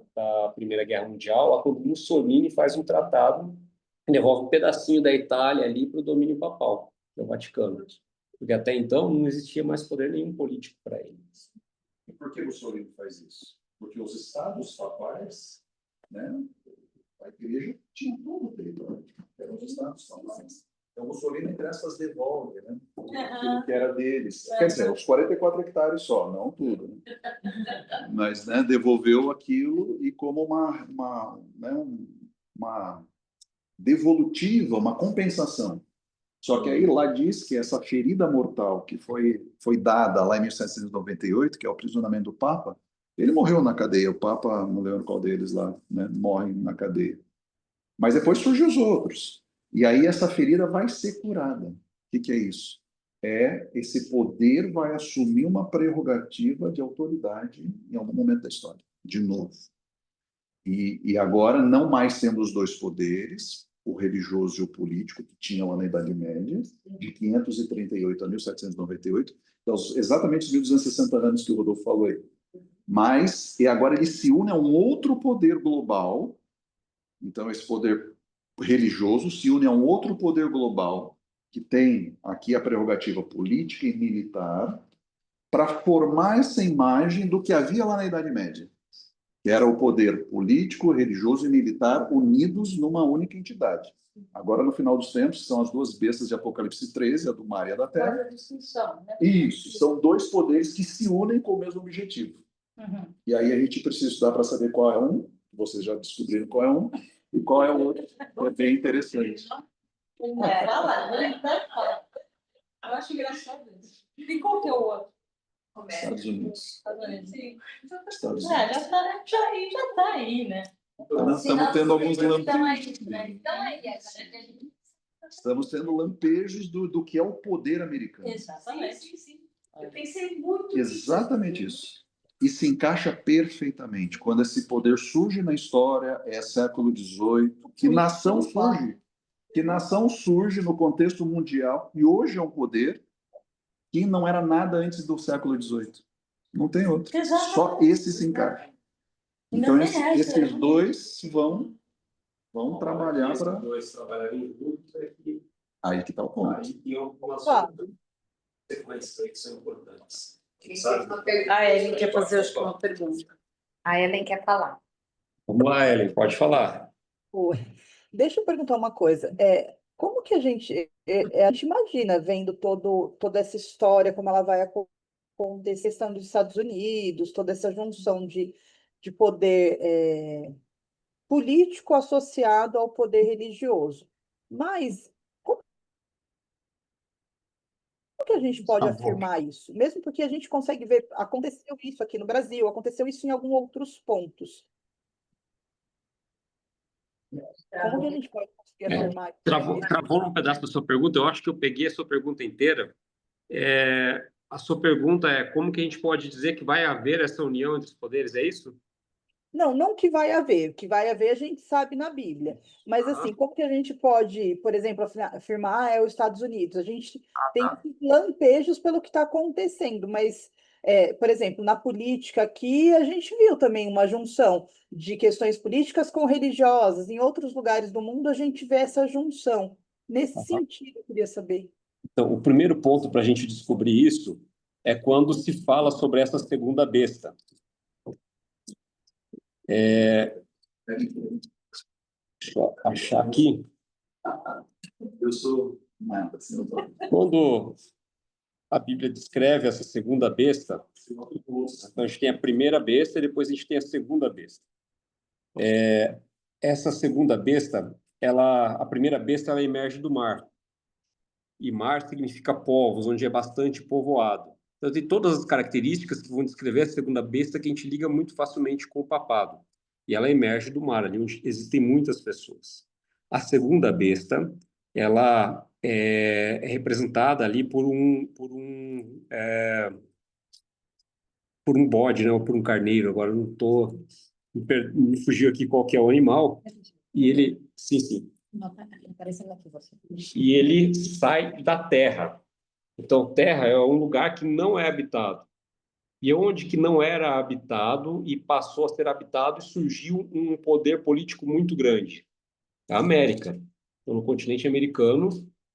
Primeira Guerra Mundial, quando Mussolini faz um tratado e devolve um pedacinho da Itália ali para o domínio papal, do Vaticano. Porque até então não existia mais poder nenhum político para ele. E por que Mussolini faz isso? Porque os estados papais, né, a igreja tinha todo o território, eram os estados papais. Então Mussolini, entre aspas, devolve, né? aquilo que era deles. Quer dizer, os 44 hectares só, não tudo, né? Mas, né, devolveu aquilo e como uma devolutiva, uma compensação. Só que aí lá diz que essa ferida mortal que foi dada lá em 1798, que é o aprisionamento do Papa, ele morreu na cadeia. O Papa, não lembro qual deles lá, né, morre na cadeia. Mas depois surgiu os outros. E aí essa ferida vai ser curada. O que é isso? Esse poder vai assumir uma prerrogativa de autoridade em algum momento da história, de novo. E agora, não mais tendo os dois poderes, o religioso e o político, que tinham lá na Idade Média, de 538 a 1798, então, exatamente os 1260 anos que o Rodolfo falou aí. Mas, e agora ele se une a um outro poder global, então esse poder religioso se une a um outro poder global, que tem aqui a prerrogativa política e militar, para formar essa imagem do que havia lá na Idade Média, que era o poder político, religioso e militar unidos numa única entidade. Agora, no final dos tempos, são as duas bestas de Apocalipse 13, a do mar e a da terra. Faz a distinção, né? Isso, são dois poderes que se unem com o mesmo objetivo. Uhum. E aí a gente precisa estudar para saber qual é um, vocês já descobriram qual é um, e qual é o outro. É bem interessante. Fala, né? Eu acho engraçado isso. E qual que é o outro? Estados Unidos. Estados Unidos. Sim. Estados Já Unidos. tá aí, né? Estamos tendo alguns Então, lampejos. Estamos tendo lampejos do que é o poder americano. Exatamente. Eu pensei muito Exatamente isso. E se encaixa perfeitamente. Quando esse poder surge na história, é século XVIII, que nação surge? Que nação surge no contexto mundial e hoje é um poder que não era nada antes do século XVIII. Não tem outro. Exatamente. Só esse se encaixa. Então, esses dois vão trabalhar para... Dois trabalharem juntos aqui. Aí que está o ponto. Aí tem algumas Claro. sequências que são importantes. A Ellen quer fazer, acho que, uma pergunta. A Ellen quer falar. Vamos lá, Ellen, pode falar. Oi. Deixa eu perguntar uma coisa. Como que a gente imagina vendo toda essa história, como ela vai acontecer, questão dos Estados Unidos, toda essa junção de poder político associado ao poder religioso. Mas como que a gente pode afirmar isso? Mesmo porque a gente consegue ver, aconteceu isso aqui no Brasil, aconteceu isso em alguns outros pontos. Como que a gente pode conseguir afirmar isso? Travou num pedaço da sua pergunta. Eu acho que eu peguei a sua pergunta inteira. A sua pergunta é como que a gente pode dizer que vai haver essa união entre os poderes, é isso? Não que vai haver. O que vai haver a gente sabe na Bíblia. Mas, assim, como que a gente pode, por exemplo, afirmar é os Estados Unidos? A gente tem esses lampejos pelo que está acontecendo, mas, por exemplo, na política aqui, a gente viu também uma junção de questões políticas com religiosas. Em outros lugares do mundo, a gente vê essa junção. Nesse sentido, eu queria saber. Então, o primeiro ponto para a gente descobrir isso é quando se fala sobre essa segunda besta. Deixa eu achar aqui. Eu sou... Quando a Bíblia descreve essa segunda besta, então a gente tem a primeira besta e depois a gente tem a segunda besta. Essa segunda besta, a primeira besta, ela emerge do mar. E mar significa povos, onde é bastante povoado. Então tem todas as características que vão descrever a segunda besta que a gente liga muito facilmente com o papado. E ela emerge do mar, ali onde existem muitas pessoas. A segunda besta, ela é representada ali por um bode, né, ou por um carneiro. Agora não estou... Me fugiu aqui qual que é o animal. E ele... Sim. Não, tá aparecendo aqui você. E ele sai da terra. Então, terra é um lugar que não é habitado. E onde que não era habitado e passou a ser habitado e surgiu um poder político muito grande. A América. Então, no continente americano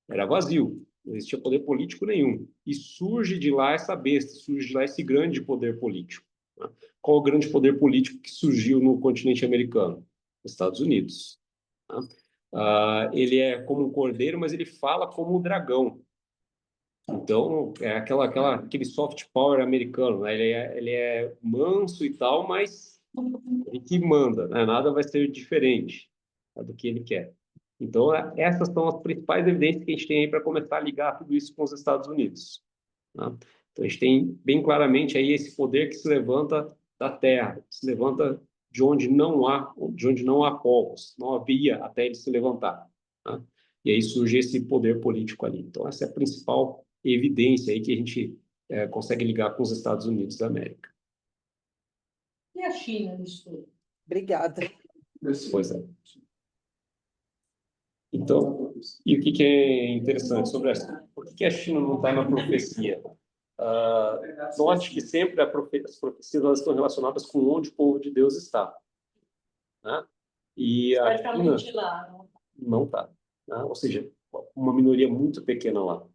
era vazio, não existia poder político nenhum. E surge de lá essa besta, surge de lá esse grande poder político. Né? Qual o grande poder político que surgiu no continente americano? Os Estados Unidos. Né? Ele é como um cordeiro, mas ele fala como um dragão. Então, é aquele soft power americano, né? Ele é manso e tal, mas ele que manda, né? Nada vai ser diferente, tá, do que ele quer. Então, essas são as principais evidências que a gente tem aí para começar a ligar tudo isso com os Estados Unidos, tá? Então, a gente tem bem claramente aí esse poder que se levanta da terra, se levanta de onde não há povos, não havia até ele se levantar, tá? E aí surge esse poder político ali. Então, essa é a principal evidência aí que a gente consegue ligar com os Estados Unidos da América. E a China nisso tudo? Obrigada. Pois é. Então, e o que é interessante sobre essa? Por que a China não está na profecia? Note que sempre as profecias elas estão relacionadas com onde o povo de Deus está, né? E a China Praticamente lá, não? não está, né? Ou seja, uma minoria muito pequena lá.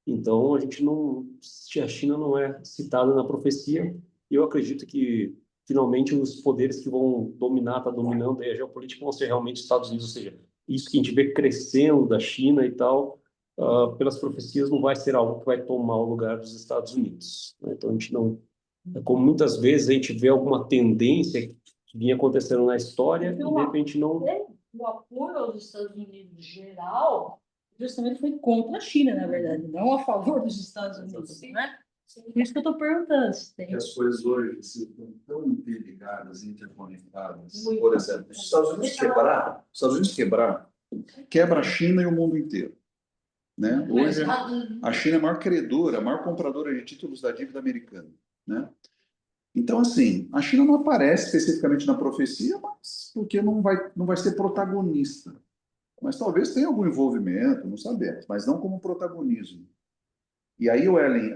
Então, a China não é citada na profecia, e eu acredito que, finalmente, os poderes que vão dominar, tá dominando aí a geopolítica, vão ser realmente os Estados Unidos, ou seja, isso que a gente vê crescendo da China e tal, pelas profecias, não vai ser algo que vai tomar o lugar dos Estados Unidos, né? Então, a gente não... É como muitas vezes a gente vê alguma tendência que vinha acontecendo na história e, de repente, não... O apoio aos Estados Unidos geral justamente foi contra a China, na verdade, não a favor dos Estados Unidos, né? Por isso que eu estou perguntando. As coisas hoje estão tão interligadas, interconectadas. Muito. Por exemplo, se os Estados Unidos quebrar, quebra a China e o mundo inteiro, né? Hoje, a China é a maior credora, a maior compradora de títulos da dívida americana, né? Então, assim, a China não aparece especificamente na profecia, mas porque não vai ser protagonista. Mas talvez tenha algum envolvimento, não sabemos, mas não como protagonismo. E aí, Ellen,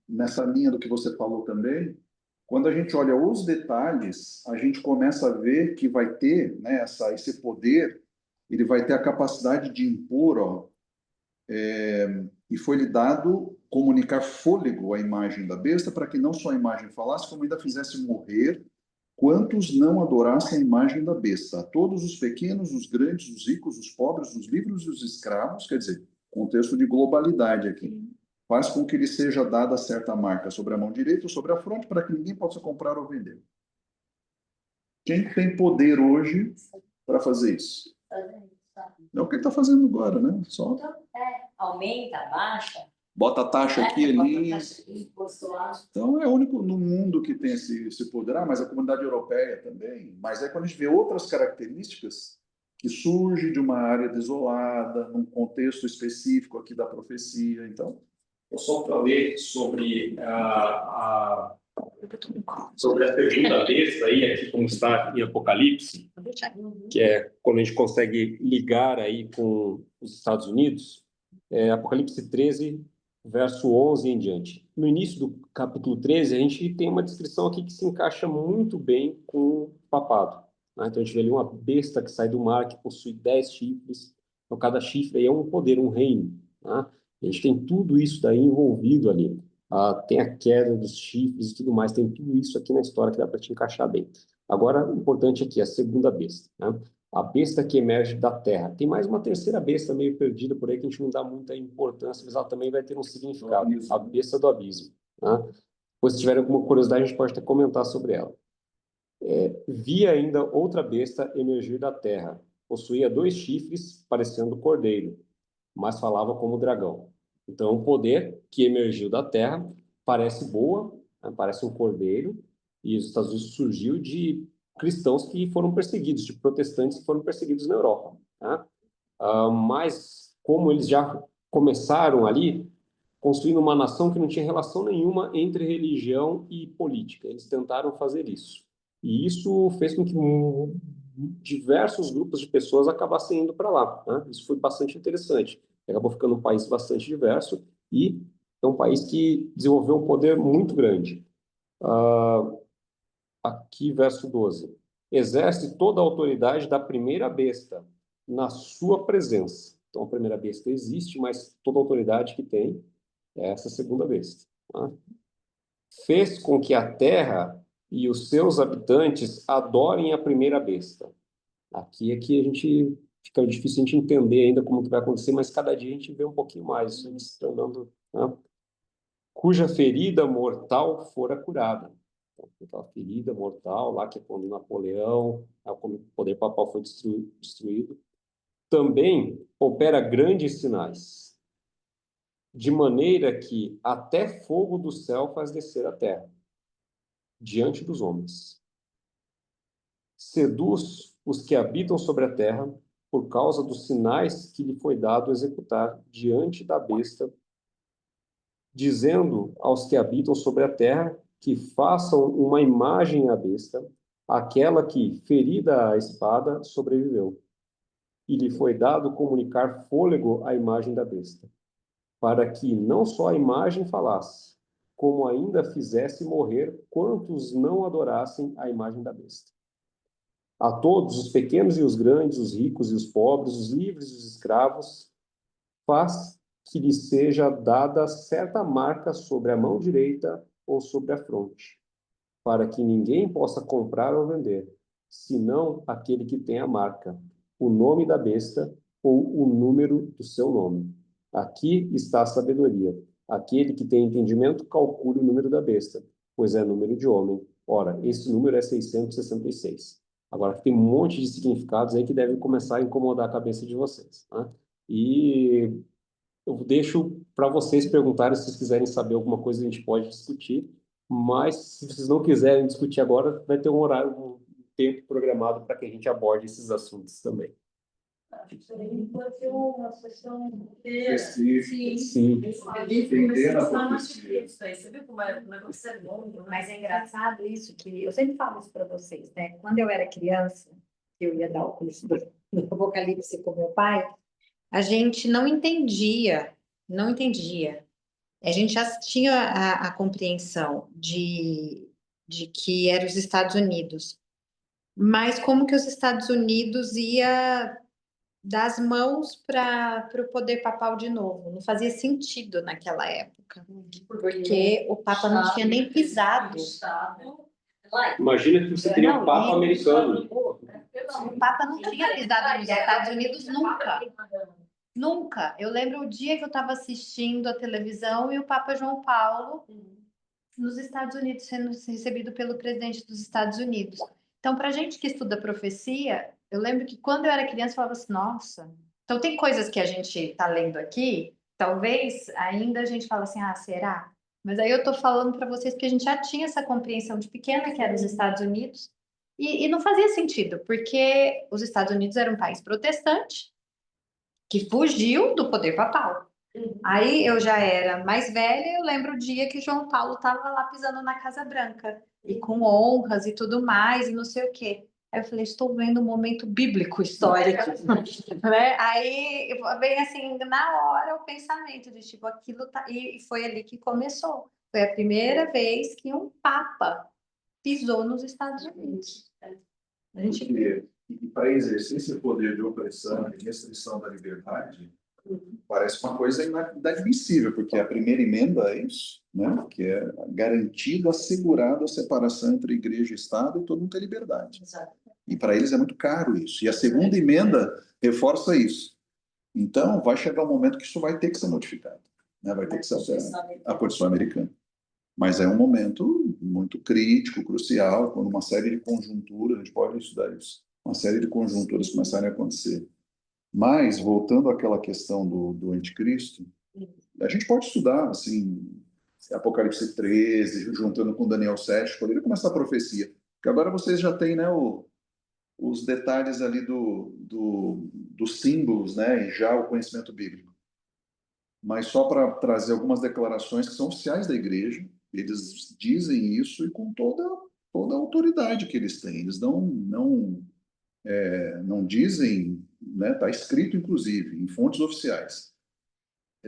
nessa linha do que você falou também, quando a gente olha os detalhes, a gente começa a ver que vai ter, né, esse poder, ele vai ter a capacidade de impor, ó, e foi-lhe dado comunicar fôlego à imagem da besta, para que não só a imagem falasse, como ainda fizesse morrer quantos não adorassem a imagem da besta, a todos os pequenos, os grandes, os ricos, os pobres, os livres e os escravos, quer dizer, contexto de globalidade aqui. Faz com que lhe seja dada certa marca sobre a mão direita ou sobre a fronte, para que ninguém possa comprar ou vender. Quem tem poder hoje para fazer isso? É o que ele está fazendo agora, né? Só Aumenta, baixa. bota a taxa aqui e ali. Imposto lá. Então, é o único no mundo que tem esse poder. Mas a comunidade europeia também. Mas é quando a gente vê outras características que surgem de uma área desolada, num contexto específico aqui da profecia. Então, Só para ler sobre sobre a segunda besta aí, aqui como está em Apocalipse, que é quando a gente consegue ligar aí com os Estados Unidos, Apocalipse 13, verso 11 em diante. No início do capítulo 13, a gente tem uma descrição aqui que se encaixa muito bem com o papado, né? Então a gente vê ali uma besta que sai do mar, que possui 10 chifres, então cada chifre aí é um poder, um reino, né? A gente tem tudo isso daí envolvido ali. Tem a queda dos chifres e tudo mais, tem tudo isso aqui na história que dá para te encaixar bem. Agora, o importante aqui é a segunda besta, né? A besta que emerge da terra. Tem mais uma terceira besta meio perdida por aí que a gente não dá muita importância, mas ela também vai ter um significado. A besta do abismo, né? Depois, se tiver alguma curiosidade, a gente pode até comentar sobre ela. Vi ainda outra besta emergir da terra. Possuía 2 chifres, parecendo cordeiro, mas falava como dragão. Então, o poder que emergiu da terra parece boa, né? Parece um cordeiro, e os Estados Unidos surgiu de cristãos que foram perseguidos, de protestantes que foram perseguidos na Europa, tá? Mas, como eles já começaram ali, construindo uma nação que não tinha relação nenhuma entre religião e política, eles tentaram fazer isso. E isso fez com que diversos grupos de pessoas acabassem indo para lá, né? Isso foi bastante interessante. Acabou ficando um país bastante diverso e é um país que desenvolveu um poder muito grande. Aqui, verso 12. Exerce toda a autoridade da primeira besta na sua presença. Então, a primeira besta existe, mas toda a autoridade que tem é essa segunda besta, tá? Fez com que a terra e os seus habitantes adorem a primeira besta. Aqui é que a gente fica difícil a gente entender ainda como que vai acontecer, mas cada dia a gente vê um pouquinho mais isso se tornando, né? Cuja ferida mortal fora curada. Então, aquela ferida mortal lá, que é quando Napoleão, quando o poder papal foi destruído, também opera grandes sinais, de maneira que até fogo do céu faz descer a terra, diante dos homens. Seduz os que habitam sobre a terra, por causa dos sinais que lhe foi dado executar diante da besta, dizendo aos que habitam sobre a terra que façam uma imagem à besta, aquela que, ferida a espada, sobreviveu. E lhe foi dado comunicar fôlego à imagem da besta, para que não só a imagem falasse, como ainda fizesse morrer quantos não adorassem a imagem da besta. A todos, os pequenos e os grandes, os ricos e os pobres, os livres e os escravos, faz que lhe seja dada certa marca sobre a mão direita ou sobre a fronte, para que ninguém possa comprar ou vender, senão aquele que tem a marca, o nome da besta ou o número do seu nome. Aqui está a sabedoria. Aquele que tem entendimento, calcule o número da besta, pois é número de homem. Ora, esse número é 666. Agora, tem um monte de significados aí que devem começar a incomodar a cabeça de vocês, né? E eu deixo para vocês perguntarem se vocês quiserem saber alguma coisa, a gente pode discutir, mas se vocês não quiserem discutir agora, vai ter um horário, um tempo programado para que a gente aborde esses assuntos também. Acho que pode ser uma sessão inteira. Sim. Sim. Entender a profecia. Você viu como o negócio é bom? Mas é engraçado isso, que eu sempre falo isso para vocês, né? Quando eu era criança, eu ia dar o curso do Apocalipse com meu pai, a gente não entendia. A gente já tinha a compreensão de que era os Estados Unidos, mas como que os Estados Unidos ia das mãos para o poder papal de novo? Não fazia sentido naquela época, porque o Papa não tinha nem pisado. Imagina que você teria um Papa americano. O Papa não tinha pisado nos Estados Unidos nunca. Nunca. Eu lembro o dia que eu estava assistindo a televisão e o Papa João Paulo nos Estados Unidos, sendo recebido pelo presidente dos Estados Unidos. Então, para a gente que estuda profecia, eu lembro que quando eu era criança, eu falava assim, nossa. Então, tem coisas que a gente está lendo aqui, talvez ainda a gente fala assim, ah, será? Mas aí eu estou falando para vocês que a gente já tinha essa compreensão de pequena, que era os Estados Unidos, e não fazia sentido, porque os Estados Unidos era um país protestante, que fugiu do poder papal. Aí eu já era mais velha, eu lembro o dia que João Paulo estava lá pisando na Casa Branca, e com honras e tudo mais, e não sei o quê. Aí eu falei, estou vendo um momento bíblico histórico, né? Aí vem assim, na hora, o pensamento de tipo, aquilo tá... E foi ali que começou. Foi a primeira vez que um papa pisou nos Estados Unidos. A gente... E para exercer esse poder de opressão e restrição da liberdade, parece uma coisa inadmissível, porque a primeira emenda é isso, né? Que é garantido, assegurado a separação entre igreja e Estado e todo mundo tem liberdade. Exato. E para eles é muito caro isso. E a segunda emenda reforça isso. Então, vai chegar um momento que isso vai ter que ser modificado, né? Vai ter que ser a Constituição americana. Mas é um momento muito crítico, crucial, quando uma série de conjunturas, a gente pode estudar isso, uma série de conjunturas começarem a acontecer. Mas, voltando àquela questão do anticristo, a gente pode estudar, assim, Apocalipse 13, juntando com Daniel 7, poderia começar a profecia. Porque agora vocês já têm, né, os detalhes ali dos símbolos, né, e já o conhecimento bíblico. Mas só para trazer algumas declarações que são oficiais da igreja, eles dizem isso e com toda a autoridade que eles têm. Eles não dizem, né, está escrito, inclusive, em fontes oficiais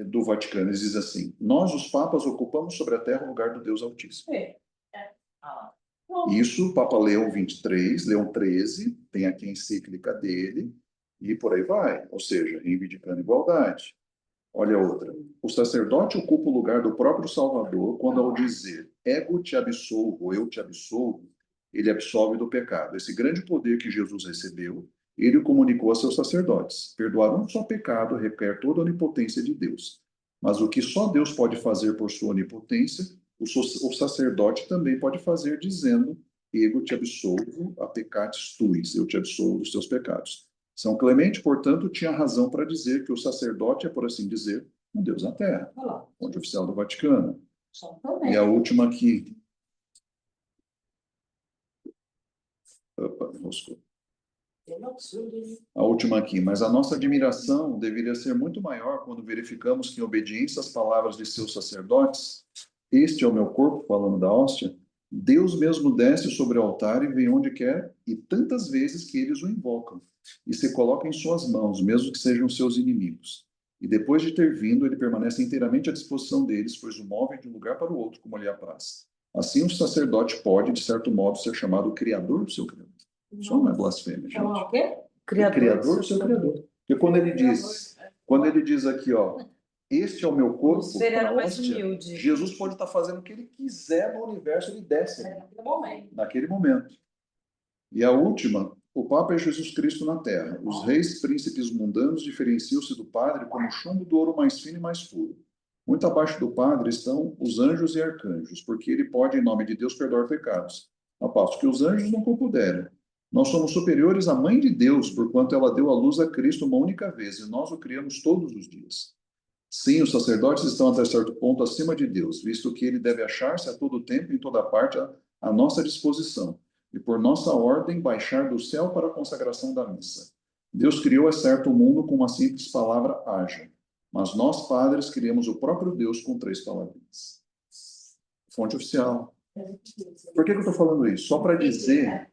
do Vaticano, eles dizem assim, nós, os papas, ocupamos sobre a terra o lugar do Deus Altíssimo. Isso, Papa Leão 23, Leão 13, tem aqui a encíclica dele, e por aí vai, ou seja, reivindicando igualdade. Olha outra. O sacerdote ocupa o lugar do próprio Salvador quando, ao dizer ego te absolvo, eu te absolvo, ele absolve do pecado. Esse grande poder que Jesus recebeu, Ele o comunicou a seus sacerdotes. Perdoar um só pecado requer toda a onipotência de Deus. Mas o que só Deus pode fazer por sua onipotência, o sacerdote também pode fazer, dizendo: Ego te absolvo a peccatis tuis, eu te absolvo dos teus pecados. São Clemente, portanto, tinha razão para dizer que o sacerdote é, por assim dizer, um Deus na terra, fonte oficial do Vaticano. E a última aqui. Opa, enroscou. A última aqui. Mas a nossa admiração deveria ser muito maior quando verificamos que, em obediência às palavras de seus sacerdotes, este é o meu corpo, falando da hóstia, Deus mesmo desce sobre o altar e vem onde quer, e tantas vezes que eles o invocam, e se coloca em suas mãos, mesmo que sejam seus inimigos. E depois de ter vindo, ele permanece inteiramente à disposição deles, pois o move de um lugar para o outro, como lhe apraz. Assim, o sacerdote pode, de certo modo, ser chamado criador do seu criador. Isso não é blasfêmia, gente. o quê? Criador do seu criador. Porque quando ele diz aqui, ó, este é o meu corpo, Ser era para mais hóstia, humilde. Jesus pode estar fazendo o que ele quiser no universo, ele desce Naquele momento. naquele momento. E a última, o Papa é Jesus Cristo na Terra. Os reis, príncipes mundanos diferenciam-se do Padre como chumbo do ouro mais fino e mais puro. Muito abaixo do Padre estão os anjos e arcanjos, porque ele pode, em nome de Deus, perdoar pecados. Ao passo que os anjos não puderam. Nós somos superiores à Mãe de Deus, porquanto ela deu à luz a Cristo uma única vez, e nós o criamos todos os dias. Sim, os sacerdotes estão até certo ponto acima de Deus, visto que ele deve achar-se a todo tempo e em toda parte à nossa disposição, e por nossa ordem baixar do céu para a consagração da missa. Deus criou, é certo, o mundo com uma simples palavra, haja, mas nós, padres, criamos o próprio Deus com 3 palavrinhas. Fonte oficial. Por que eu estou falando isso? Só para dizer...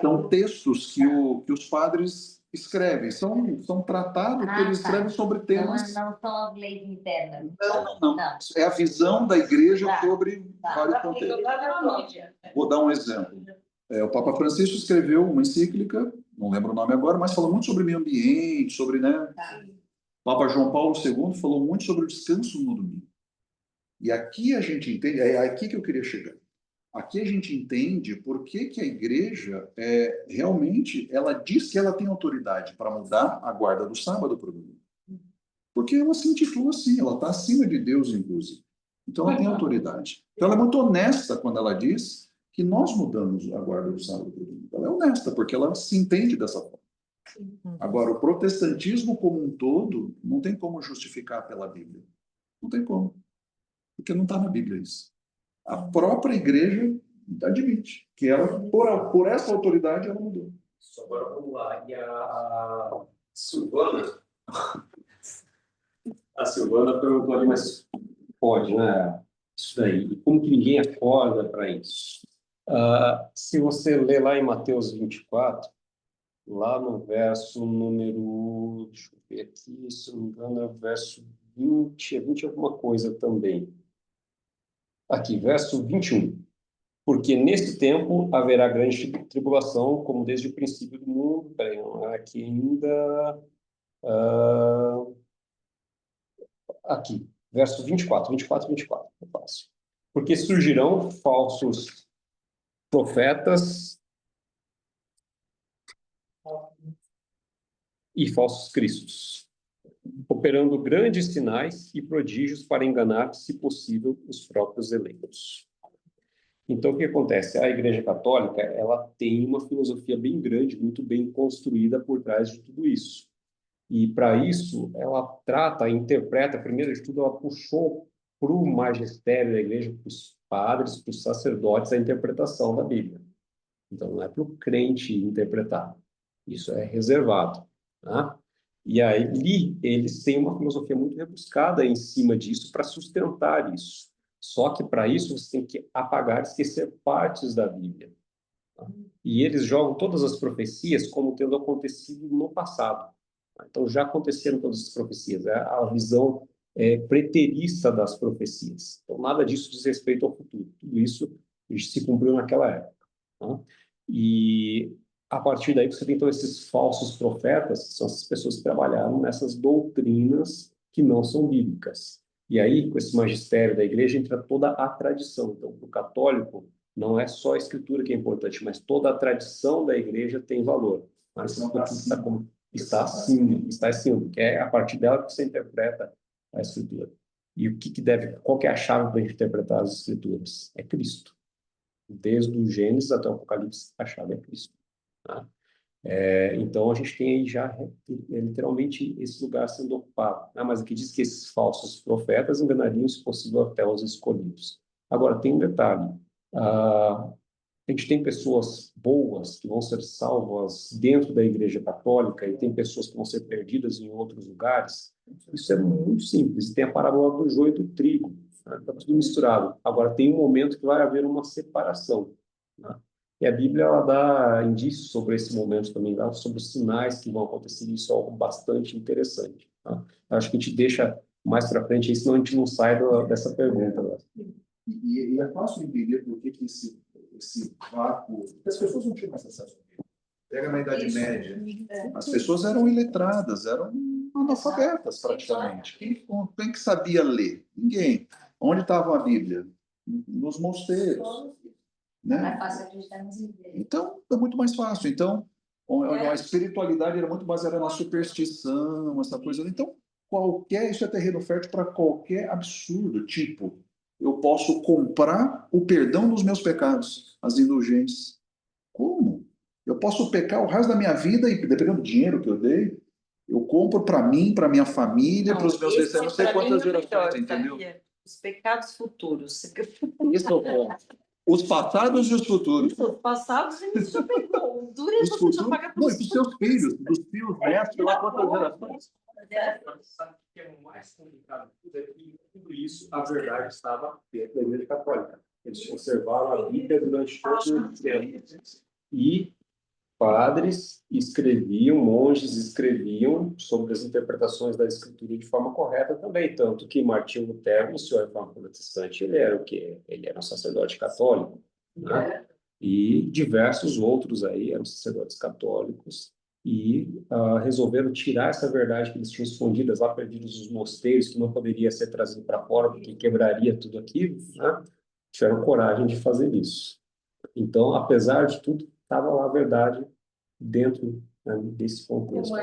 São textos que os padres escrevem, são tratados que eles escrevem sobre temas... Não são as leis internas. Não. É a visão da igreja sobre vários contextos. Vou dar um exemplo. O Papa Francisco escreveu uma encíclica, não lembro o nome agora, mas falou muito sobre meio ambiente, sobre, né? O Papa João Paulo II falou muito sobre o descanso no domingo. E aqui a gente entende, é aqui que eu queria chegar. Aqui a gente entende por que a igreja realmente ela diz que ela tem autoridade para mudar a guarda do sábado para o domingo. Porque ela se intitula assim, ela está acima de Deus, inclusive. Então ela tem autoridade. Então ela é muito honesta quando ela diz que nós mudamos a guarda do sábado para o domingo. Ela é honesta, porque ela se entende dessa forma. Agora, o protestantismo como um todo não tem como justificar pela Bíblia. Não tem como. Porque não está na Bíblia isso. A própria igreja admite que ela, por essa autoridade, ela mudou. Agora vamos lá. E a Silvana? A Silvana perguntou ali, mas pode, né? Isso daí. E como que ninguém acorda para isso? Se você ler lá em Mateus 24, lá no verso número... Deixa eu ver aqui, se não me engano, é o verso 20, 20 alguma coisa também. Aqui, verso 21. Porque nesse tempo haverá grande tribulação, como desde o princípio do mundo. Peraí, aqui ainda... aqui, verso 24, é fácil. Porque surgirão falsos profetas e falsos cristos, operando grandes sinais e prodígios para enganar, se possível, os próprios eleitos. Então, o que acontece? A Igreja Católica, ela tem uma filosofia bem grande, muito bem construída por trás de tudo isso. E, para isso, ela trata, interpreta, primeiro de tudo, ela puxou para o magistério da igreja, para os padres, para os sacerdotes, a interpretação da Bíblia. Então, não é para o crente interpretar. Isso é reservado. Tá? E aí, eles têm uma filosofia muito rebuscada em cima disso para sustentar isso. Só que, para isso, você tem que apagar, esquecer partes da Bíblia. Tá? E eles jogam todas as profecias como tendo acontecido no passado. Então, já aconteceram todas as profecias. É a visão preterista das profecias. Então, nada disso diz respeito ao futuro. Tudo isso se cumpriu naquela época. Tá? E, a partir daí, você tem então esses falsos profetas, que são essas pessoas que trabalharam nessas doutrinas que não são bíblicas. E aí, com esse magistério da igreja, entra toda a tradição. Então, para o católico, Não é só a escritura que é importante, mas toda a tradição da igreja tem valor. Mas está acima, porque é a partir dela que você interpreta a escritura. E qual que é a chave para a gente interpretar as escrituras? É Cristo. Desde o Gênesis até o Apocalipse, a chave é Cristo. Tá? Então, a gente tem aí já literalmente esse lugar sendo ocupado. Mas aqui diz que esses falsos profetas enganariam, se possível, até os escolhidos. Agora, tem um detalhe. A gente tem pessoas boas que vão ser salvas dentro da Igreja Católica e tem pessoas que vão ser perdidas em outros lugares. Isso é muito simples. Tem a parábola do joio e do trigo. Está tudo misturado. Agora, tem um momento que vai haver uma separação. Né? E a Bíblia ela dá indícios sobre esse momento também, dá sobre os sinais que vão acontecer. Isso é algo bastante interessante. Tá? Acho que a gente deixa mais para frente, senão a gente não sai dessa pergunta. Né? E é fácil entender por que esse vácuo, porque as pessoas não tinham mais acesso a Bíblia. Pega na Idade Média, as pessoas eram iletradas, eram analfabetas praticamente. Quem que sabia ler? Ninguém. Onde estava a Bíblia? Nos mosteiros. Né? Então, é muito mais fácil. Então, a espiritualidade era muito baseada na superstição, essa coisa. Então, isso é terreno fértil para qualquer absurdo. Tipo, eu posso comprar o perdão dos meus pecados, as indulgências. Como? Eu posso pecar o resto da minha vida e, dependendo do dinheiro que eu dei, eu compro para mim, para minha família, para os meus descendentes, não sei quantas gerações, entendeu? Os pecados futuros. Isso é o ponto. Os passados e os futuros. Os passados a gente já pegou. Dura é você já pagar por os seus filhos, dos filhos, netos, sei lá quantas gerações. Sabe o que é o mais complicado? Tudo isso, a verdade estava dentro da Igreja Católica. Eles conservaram a Bíblia durante todo o tempo. E padres escreviam, monges escreviam sobre as interpretações da Escritura de forma correta também, tanto que Martinho Lutero, no seu Reforma Protestante, ele era o quê? Ele era um sacerdote católico, né? E diversos outros aí eram sacerdotes católicos e resolveram tirar essa verdade que eles tinham escondidas lá, perdidos nos mosteiros, que não poderia ser trazido para fora, porque quebraria tudo aquilo, né? Tiveram coragem de fazer isso. Então, apesar de tudo, estava lá a verdade dentro, né, desse contexto.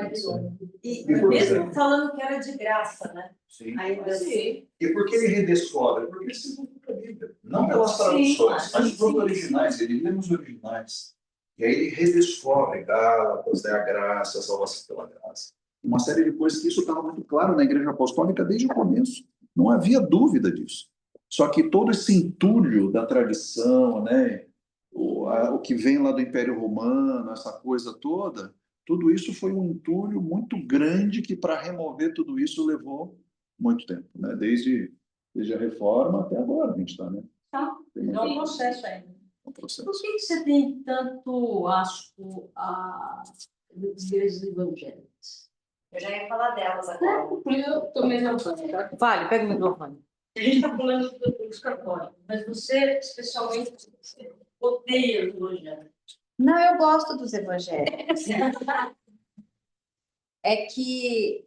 E mesmo falando que era de graça, né? Sim. Ainda assim. E por que ele redescobre? Porque ele se envolveu com a Bíblia. Não pelas traduções, mas os originais. Ele lê nos originais. E aí ele redescobre Gálatas, a graça, a salvação pela graça. Uma série de coisas que isso estava muito claro na Igreja Apostólica desde o começo. Não havia dúvida disso. Só que todo esse entulho da tradição, né? O que vem lá do Império Romano, essa coisa toda, tudo isso foi um entulho muito grande que, para remover tudo isso, levou muito tempo, né? Desde a Reforma até agora a gente está, né? Tá, é um processo ainda. Um processo. Por que você tem tanto asco às igrejas evangélicas? Eu já ia falar delas agora. Eu também não sei, tá? Vale, pega o microfone. A gente está falando dos católicos, mas você, especialmente, odeia os evangélicos. Não, eu gosto dos evangélicos. É que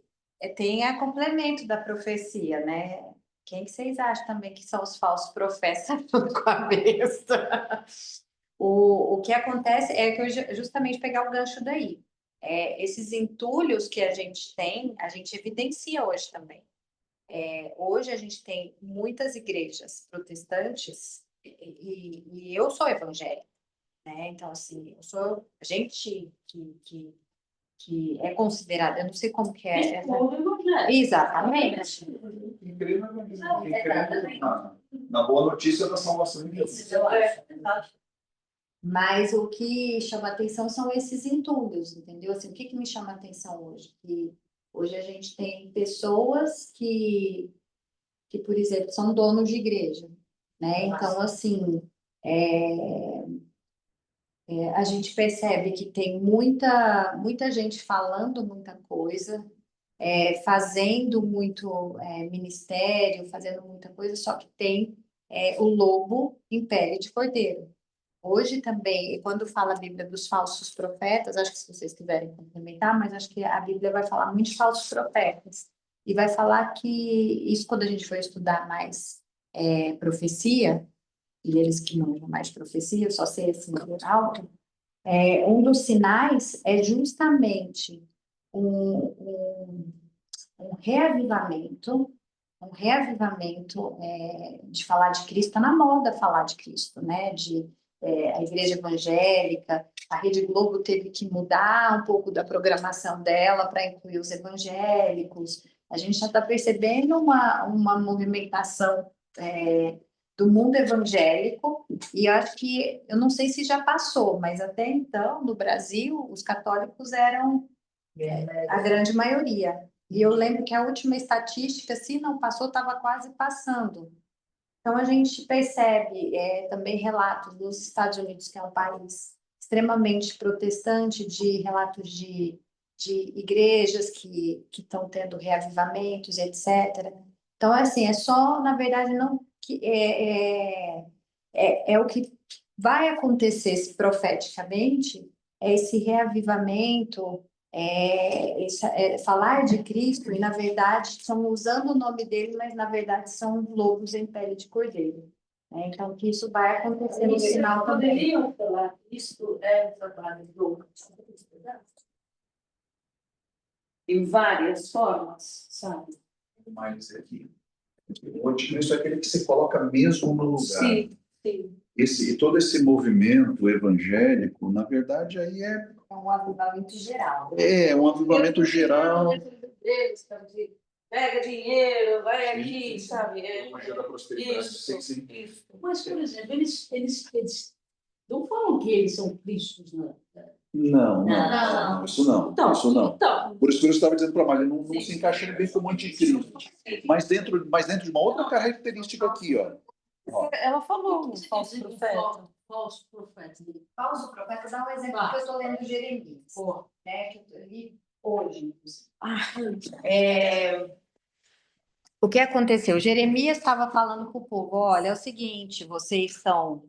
tem a complemento da profecia, né? Quem que vocês acham também que são os falsos profetas com a besta? O que acontece é que eu justamente pegar o gancho daí. Esses entulhos que a gente tem, a gente evidencia hoje também. Hoje a gente tem muitas igrejas protestantes e eu sou evangélica, né? Então, assim, eu sou gente que é considerada, eu não sei como que é. Exatamente. Na boa notícia da salvação de Deus. Mas o que chama atenção são esses entulhos, entendeu? Assim, o que me chama atenção hoje? Que hoje a gente tem pessoas que, por exemplo, são donos de igreja, né? Então, assim, a gente percebe que tem muita gente falando muita coisa, fazendo muito ministério, fazendo muita coisa, só que tem o lobo em pele de cordeiro. Hoje também, quando fala a Bíblia dos falsos profetas, acho que se vocês quiserem complementar, mas acho que a Bíblia vai falar muito de falsos profetas. E vai falar que, isso quando a gente for estudar mais profecia, e eles que manjam mais de profecia, eu só sei assim por alto, um dos sinais é justamente um, um, um reavivamento de falar de Cristo, está na moda falar de Cristo, né? A igreja evangélica, a Rede Globo teve que mudar um pouco da programação dela para incluir os evangélicos. A gente já está percebendo uma movimentação do mundo evangélico, e eu acho que, eu não sei se já passou, mas até então, no Brasil, os católicos eram a grande maioria. E eu lembro que a última estatística, se não passou, estava quase passando. Então, a gente percebe também relatos dos Estados Unidos, que é um país extremamente protestante, de relatos de igrejas que estão tendo reavivamentos, etc. Então, assim, é só, na verdade, não que é o que vai acontecer profeticamente, é esse reavivamento, falar de Cristo, e na verdade estão usando o nome dele, mas na verdade são lobos em pele de cordeiro. Então, que isso vai acontecer no final também. Poderiam falar que isso é um trabalho do em várias formas, sabe? Mas aqui, o anticristo é aquele que se coloca mesmo no lugar. Sim, sim. Todo esse movimento evangélico, na verdade, aí É um avivamento geral. é um avivamento geral. Deles, para dizer, pega dinheiro, vai aqui, sabe? Evangelho da prosperidade, Isso, sim. isso. Mas, por exemplo, eles não falam que eles são cristos, não. Não, isso não. Então, Isso não. Então, Por isso que eu estava dizendo para a Maria, não se encaixa ele bem como anticristo. Mas dentro de uma outra característica aqui, ó. Ela falou, um falso profeta. Falso profeta. Falso profeta, dá um exemplo que eu estou lendo Jeremias, né, que eu li hoje. O que aconteceu? Jeremias estava falando para o povo: olha, é o seguinte, vocês estão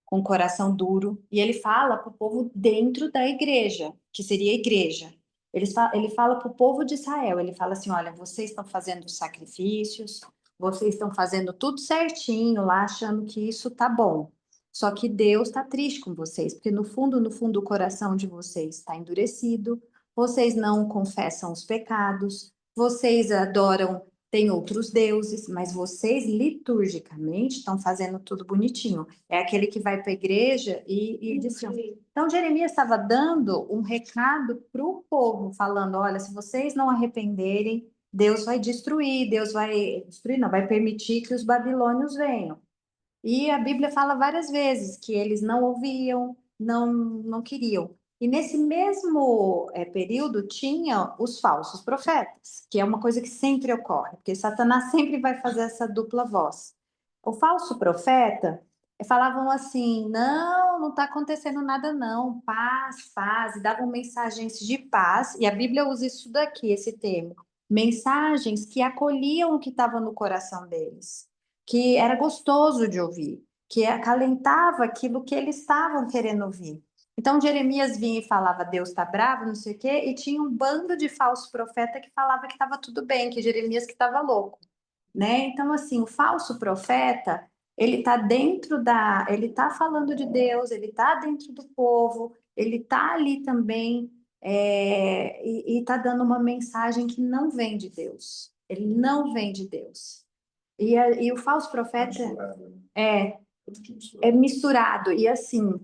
com o coração duro, e ele fala para o povo dentro da igreja, que seria a igreja. Ele fala para o povo de Israel, ele fala assim: olha, vocês estão fazendo sacrifícios, vocês estão fazendo tudo certinho lá, achando que isso tá bom. Só que Deus está triste com vocês, porque no fundo, o coração de vocês está endurecido, vocês não confessam os pecados, vocês adoram, tem outros deuses, mas vocês liturgicamente estão fazendo tudo bonitinho. É aquele que vai para a igreja e diz assim. Então, Jeremias estava dando um recado para o povo, falando: olha, se vocês não arrependerem, Deus vai destruir, não, vai permitir que os babilônios venham. E a Bíblia fala várias vezes que eles não ouviam, não queriam. E nesse mesmo período tinha os falsos profetas, que é uma coisa que sempre ocorre, porque Satanás sempre vai fazer essa dupla voz. O falso profeta falavam assim: não está acontecendo nada não, paz, paz, e davam mensagens de paz, e a Bíblia usa isso daqui, esse termo, mensagens que acolhiam o que estava no coração deles, que era gostoso de ouvir, que acalentava aquilo que eles estavam querendo ouvir. Então, Jeremias vinha e falava: Deus está bravo, não sei o quê, e tinha um bando de falso profeta que falava que estava tudo bem, que Jeremias que estava louco, né? Então, assim, o falso profeta, ele está ele está falando de Deus, ele está dentro do povo, ele está ali também, e está dando uma mensagem que não vem de Deus, ele não vem de Deus. E o falso profeta é misturado, e assim,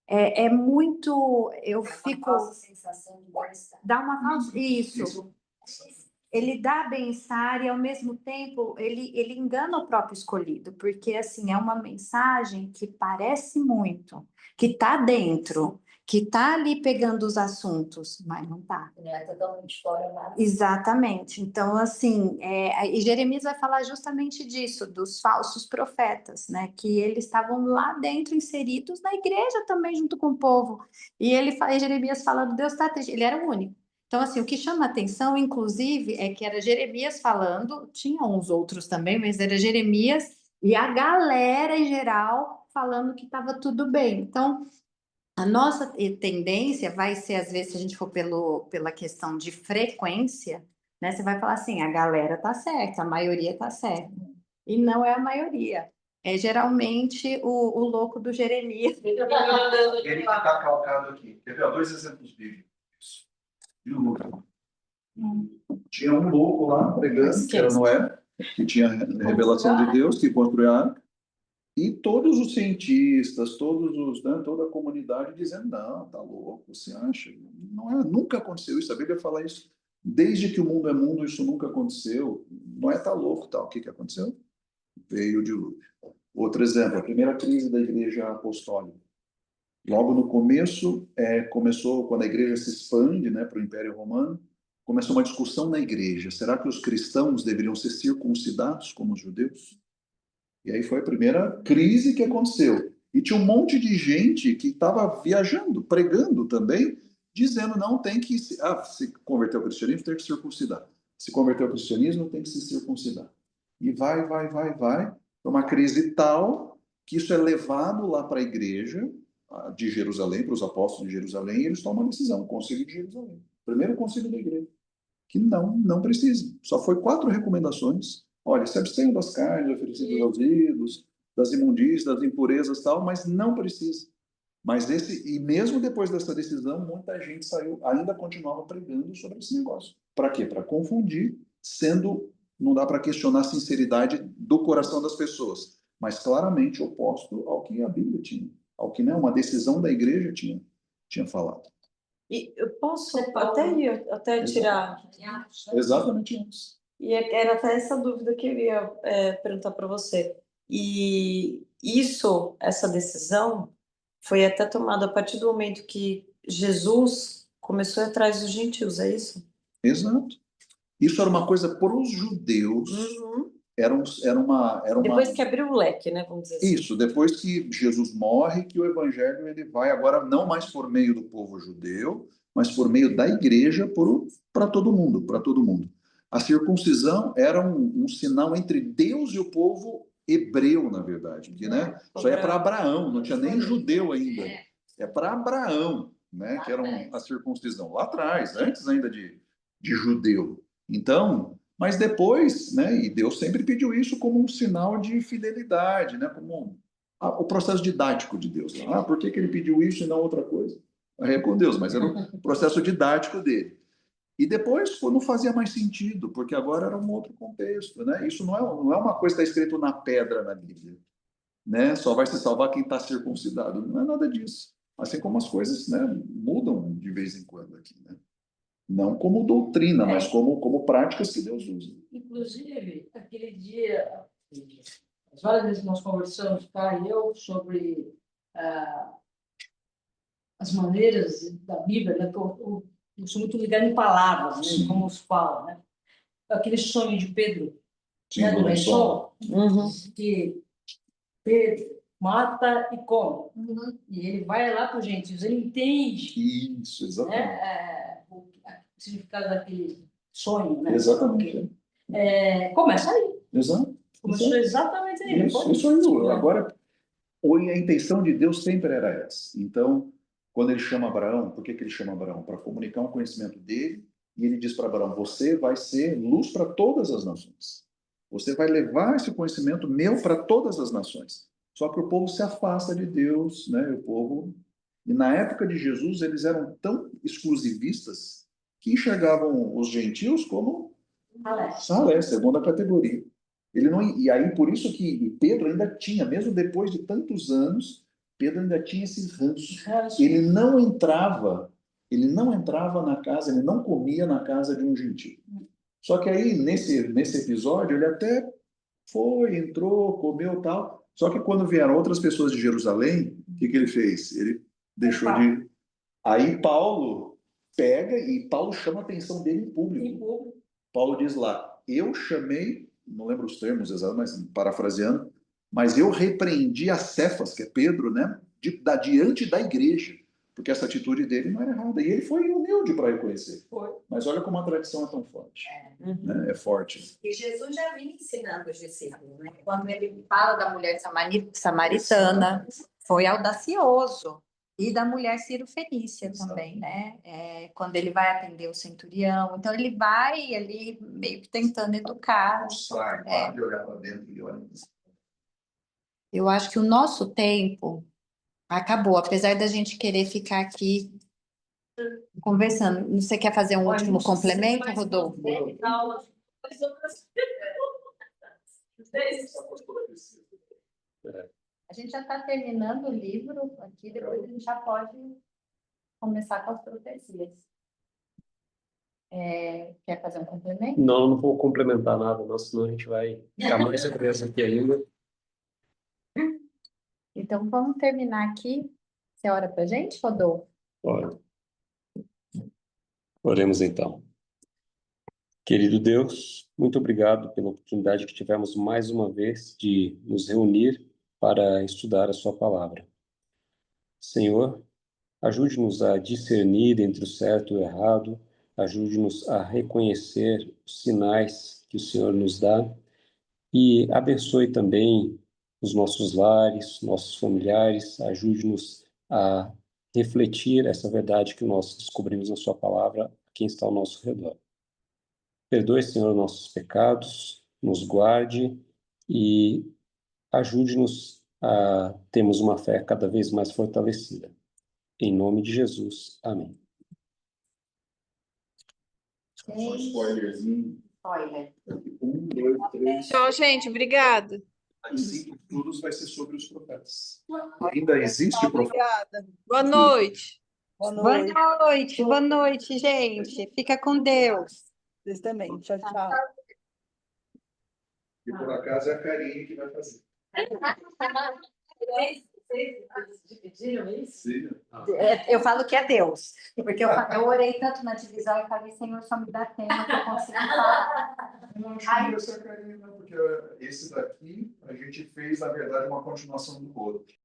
é muito, eu fico... Uma falsa sensação de bem-estar. Dá uma falsa... Isso. Ele dá bem-estar e, ao mesmo tempo, ele engana o próprio escolhido, porque, assim, é uma mensagem que parece muito, que está dentro, que está ali pegando os assuntos, mas não está. Não é totalmente fora, mas... Exatamente. Então, assim, e Jeremias vai falar justamente disso, dos falsos profetas, né? Que eles estavam lá dentro, inseridos na igreja também, junto com o povo. E Jeremias falando: Deus está triste. Ele era o único. Então, assim, o que chama atenção, inclusive, é que era Jeremias falando, tinha uns outros também, mas era Jeremias e a galera em geral falando que estava tudo bem. Então, a nossa tendência vai ser, às vezes, se a gente for pela questão de frequência, né? Você vai falar assim: a galera tá certa, a maioria tá certa. E não é a maioria. É geralmente o louco do Jeremias. Ele que está calcado aqui. Quer ver? Ó, 2 exemplos bíblicos. Dilúvio. Tinha um louco lá pregando, que era Noé, que tinha a revelação de Deus, que construiu a arca, e todos os cientistas, toda a comunidade dizendo, não, tá louco, você acha? Não é, nunca aconteceu isso, a Bíblia fala isso. Desde que o mundo é mundo, isso nunca aconteceu. Noé tá louco, tal. O que aconteceu? Veio o dilúvio. Outro exemplo, a primeira crise da igreja apostólica. Logo no começo, começou, quando a igreja se expande, né, para o Império Romano, começou uma discussão na igreja. Será que os cristãos deveriam ser circuncidados como os judeus? E aí foi a primeira crise que aconteceu. E tinha um monte de gente que estava viajando, pregando também, dizendo, não, tem que... se converter ao cristianismo, tem que circuncidar. Se converter ao cristianismo, tem que se circuncidar. E vai. Foi uma crise tal que isso é levado lá para a igreja de Jerusalém, para os apóstolos de Jerusalém, e eles tomam uma decisão, o concílio de Jerusalém. Primeiro concílio da igreja. Que não precisa. Só foi 4 recomendações. Olha, se abstenham das carnes oferecidas aos ídolos, das imundícias, das impurezas e tal, mas não precisa. Mas e mesmo depois dessa decisão, muita gente saiu, ainda continuava pregando sobre esse negócio. Para quê? Para confundir, não dá para questionar a sinceridade do coração das pessoas, mas claramente oposto ao que a Bíblia tinha, ao que, né, uma decisão da igreja tinha falado. E eu posso até tirar... Exatamente isso. E era até essa dúvida que eu ia perguntar para você. E essa decisão foi até tomada a partir do momento que Jesus começou a ir atrás dos gentios, é isso? Exato. Isso era uma coisa para os judeus. Era uma... Depois que abriu o leque, né? Vamos dizer assim. Isso, depois que Jesus morre, que o evangelho ele vai agora não mais por meio do povo judeu, mas por meio da igreja para todo mundo, para todo mundo. A circuncisão era um sinal entre Deus e o povo hebreu, na verdade, porque, né, só é para Abraão, não tinha nem judeu ainda. É para Abraão, né, que era a circuncisão lá atrás, antes ainda de judeu. Então, mas depois, né, e Deus sempre pediu isso como um sinal de fidelidade, né, como o processo didático de Deus. Por que ele pediu isso e não outra coisa? É com Deus, mas era o processo didático dele. E depois não fazia mais sentido, porque agora era um outro contexto, né? Isso não é uma coisa que está escrito na pedra na Bíblia, né? Só vai se salvar quem está circuncidado. Não é nada disso. Assim como as coisas, né, mudam de vez em quando aqui, né? Não como doutrina, mas como práticas que Deus usa. Inclusive, aquele dia, várias vezes nós conversamos, Cá e eu, sobre as maneiras da Bíblia, né? Eu sou muito ligado em palavras, né? Como se fala, né? Aquele sonho de Pedro, Sim, né? Do lençol, Uhum. que Pedro mata e come. E ele vai lá para os gentios, ele entende, Isso, exatamente. né? O significado daquele sonho, né? Exatamente. Começa aí. Exato. Começou exatamente aí. Isso aí. Agora, a intenção de Deus sempre era essa. Então, quando ele chama Abraão, por que ele chama Abraão? Para comunicar um conhecimento dele, e ele diz para Abraão, você vai ser luz para todas as nações. Você vai levar esse conhecimento meu para todas as nações. Só que o povo se afasta de Deus, né? E na época de Jesus, eles eram tão exclusivistas que enxergavam os gentios como salé, segunda categoria. E aí, por isso que Pedro ainda tinha, mesmo depois de tantos anos, Pedro ainda tinha esse ranço. Ele não entrava na casa, ele não comia na casa de um gentio. Só que aí, nesse episódio, ele até entrou, comeu tal. Só que quando vieram outras pessoas de Jerusalém, o que ele fez? Ele deixou de... Aí Paulo pega e Paulo chama a atenção dele em público. Paulo diz lá, eu chamei, não lembro os termos exatos, mas parafraseando, mas eu repreendi a Cefas, que é Pedro, né, diante da igreja, porque essa atitude dele não era errada. E ele foi humilde para reconhecer. Mas olha como a tradição é tão forte. Né? É forte. E Jesus já vinha ensinando os discípulos, né? Quando ele fala da mulher samaritana, foi audacioso. E da mulher Ciro-fenícia também, né? Quando ele vai atender o centurião. Então, ele vai ali meio que tentando educar. Mostrar, para de olhar para dentro e olhar para Eu acho que o nosso tempo acabou, apesar da gente querer ficar aqui conversando. Você quer fazer um último complemento, Rodolfo? A gente já está terminando o livro aqui, depois a gente já pode começar com as profecias. Quer fazer um complemento? Não, não vou complementar nada, não, senão a gente vai ficar mais preso aqui ainda. Então vamos terminar aqui. Você ora para a gente, Rodolfo? Ora, oremos então. Querido Deus, muito obrigado pela oportunidade que tivemos mais uma vez de nos reunir para estudar a sua palavra. Senhor, ajude-nos a discernir entre o certo e o errado, ajude-nos a reconhecer os sinais que o Senhor nos dá e abençoe também os nossos lares, nossos familiares, ajude-nos a refletir essa verdade que nós descobrimos na sua palavra, a quem está ao nosso redor. Perdoe, Senhor, nossos pecados, nos guarde e ajude-nos a termos uma fé cada vez mais fortalecida. Em nome de Jesus. Amém. Só um spoilerzinho. Olha. 1, 2, 3. Tchau, gente. Obrigada. Os 5 estudos vai ser sobre os profetas. Ainda existe profeta? Obrigada. Boa noite. Boa Boa noite. noite, boa noite, gente. Fica com Deus. Vocês também. Tchau, tchau. E por acaso é a Karine que vai fazer. Dividiram isso? Sim. Eu falo que é Deus, porque eu orei tanto na divisão e falei, Senhor, só me dá tema que eu consigo falar. Eu não acho que deve ser a Karine, não, porque esse daqui a gente fez, na verdade, uma continuação do outro.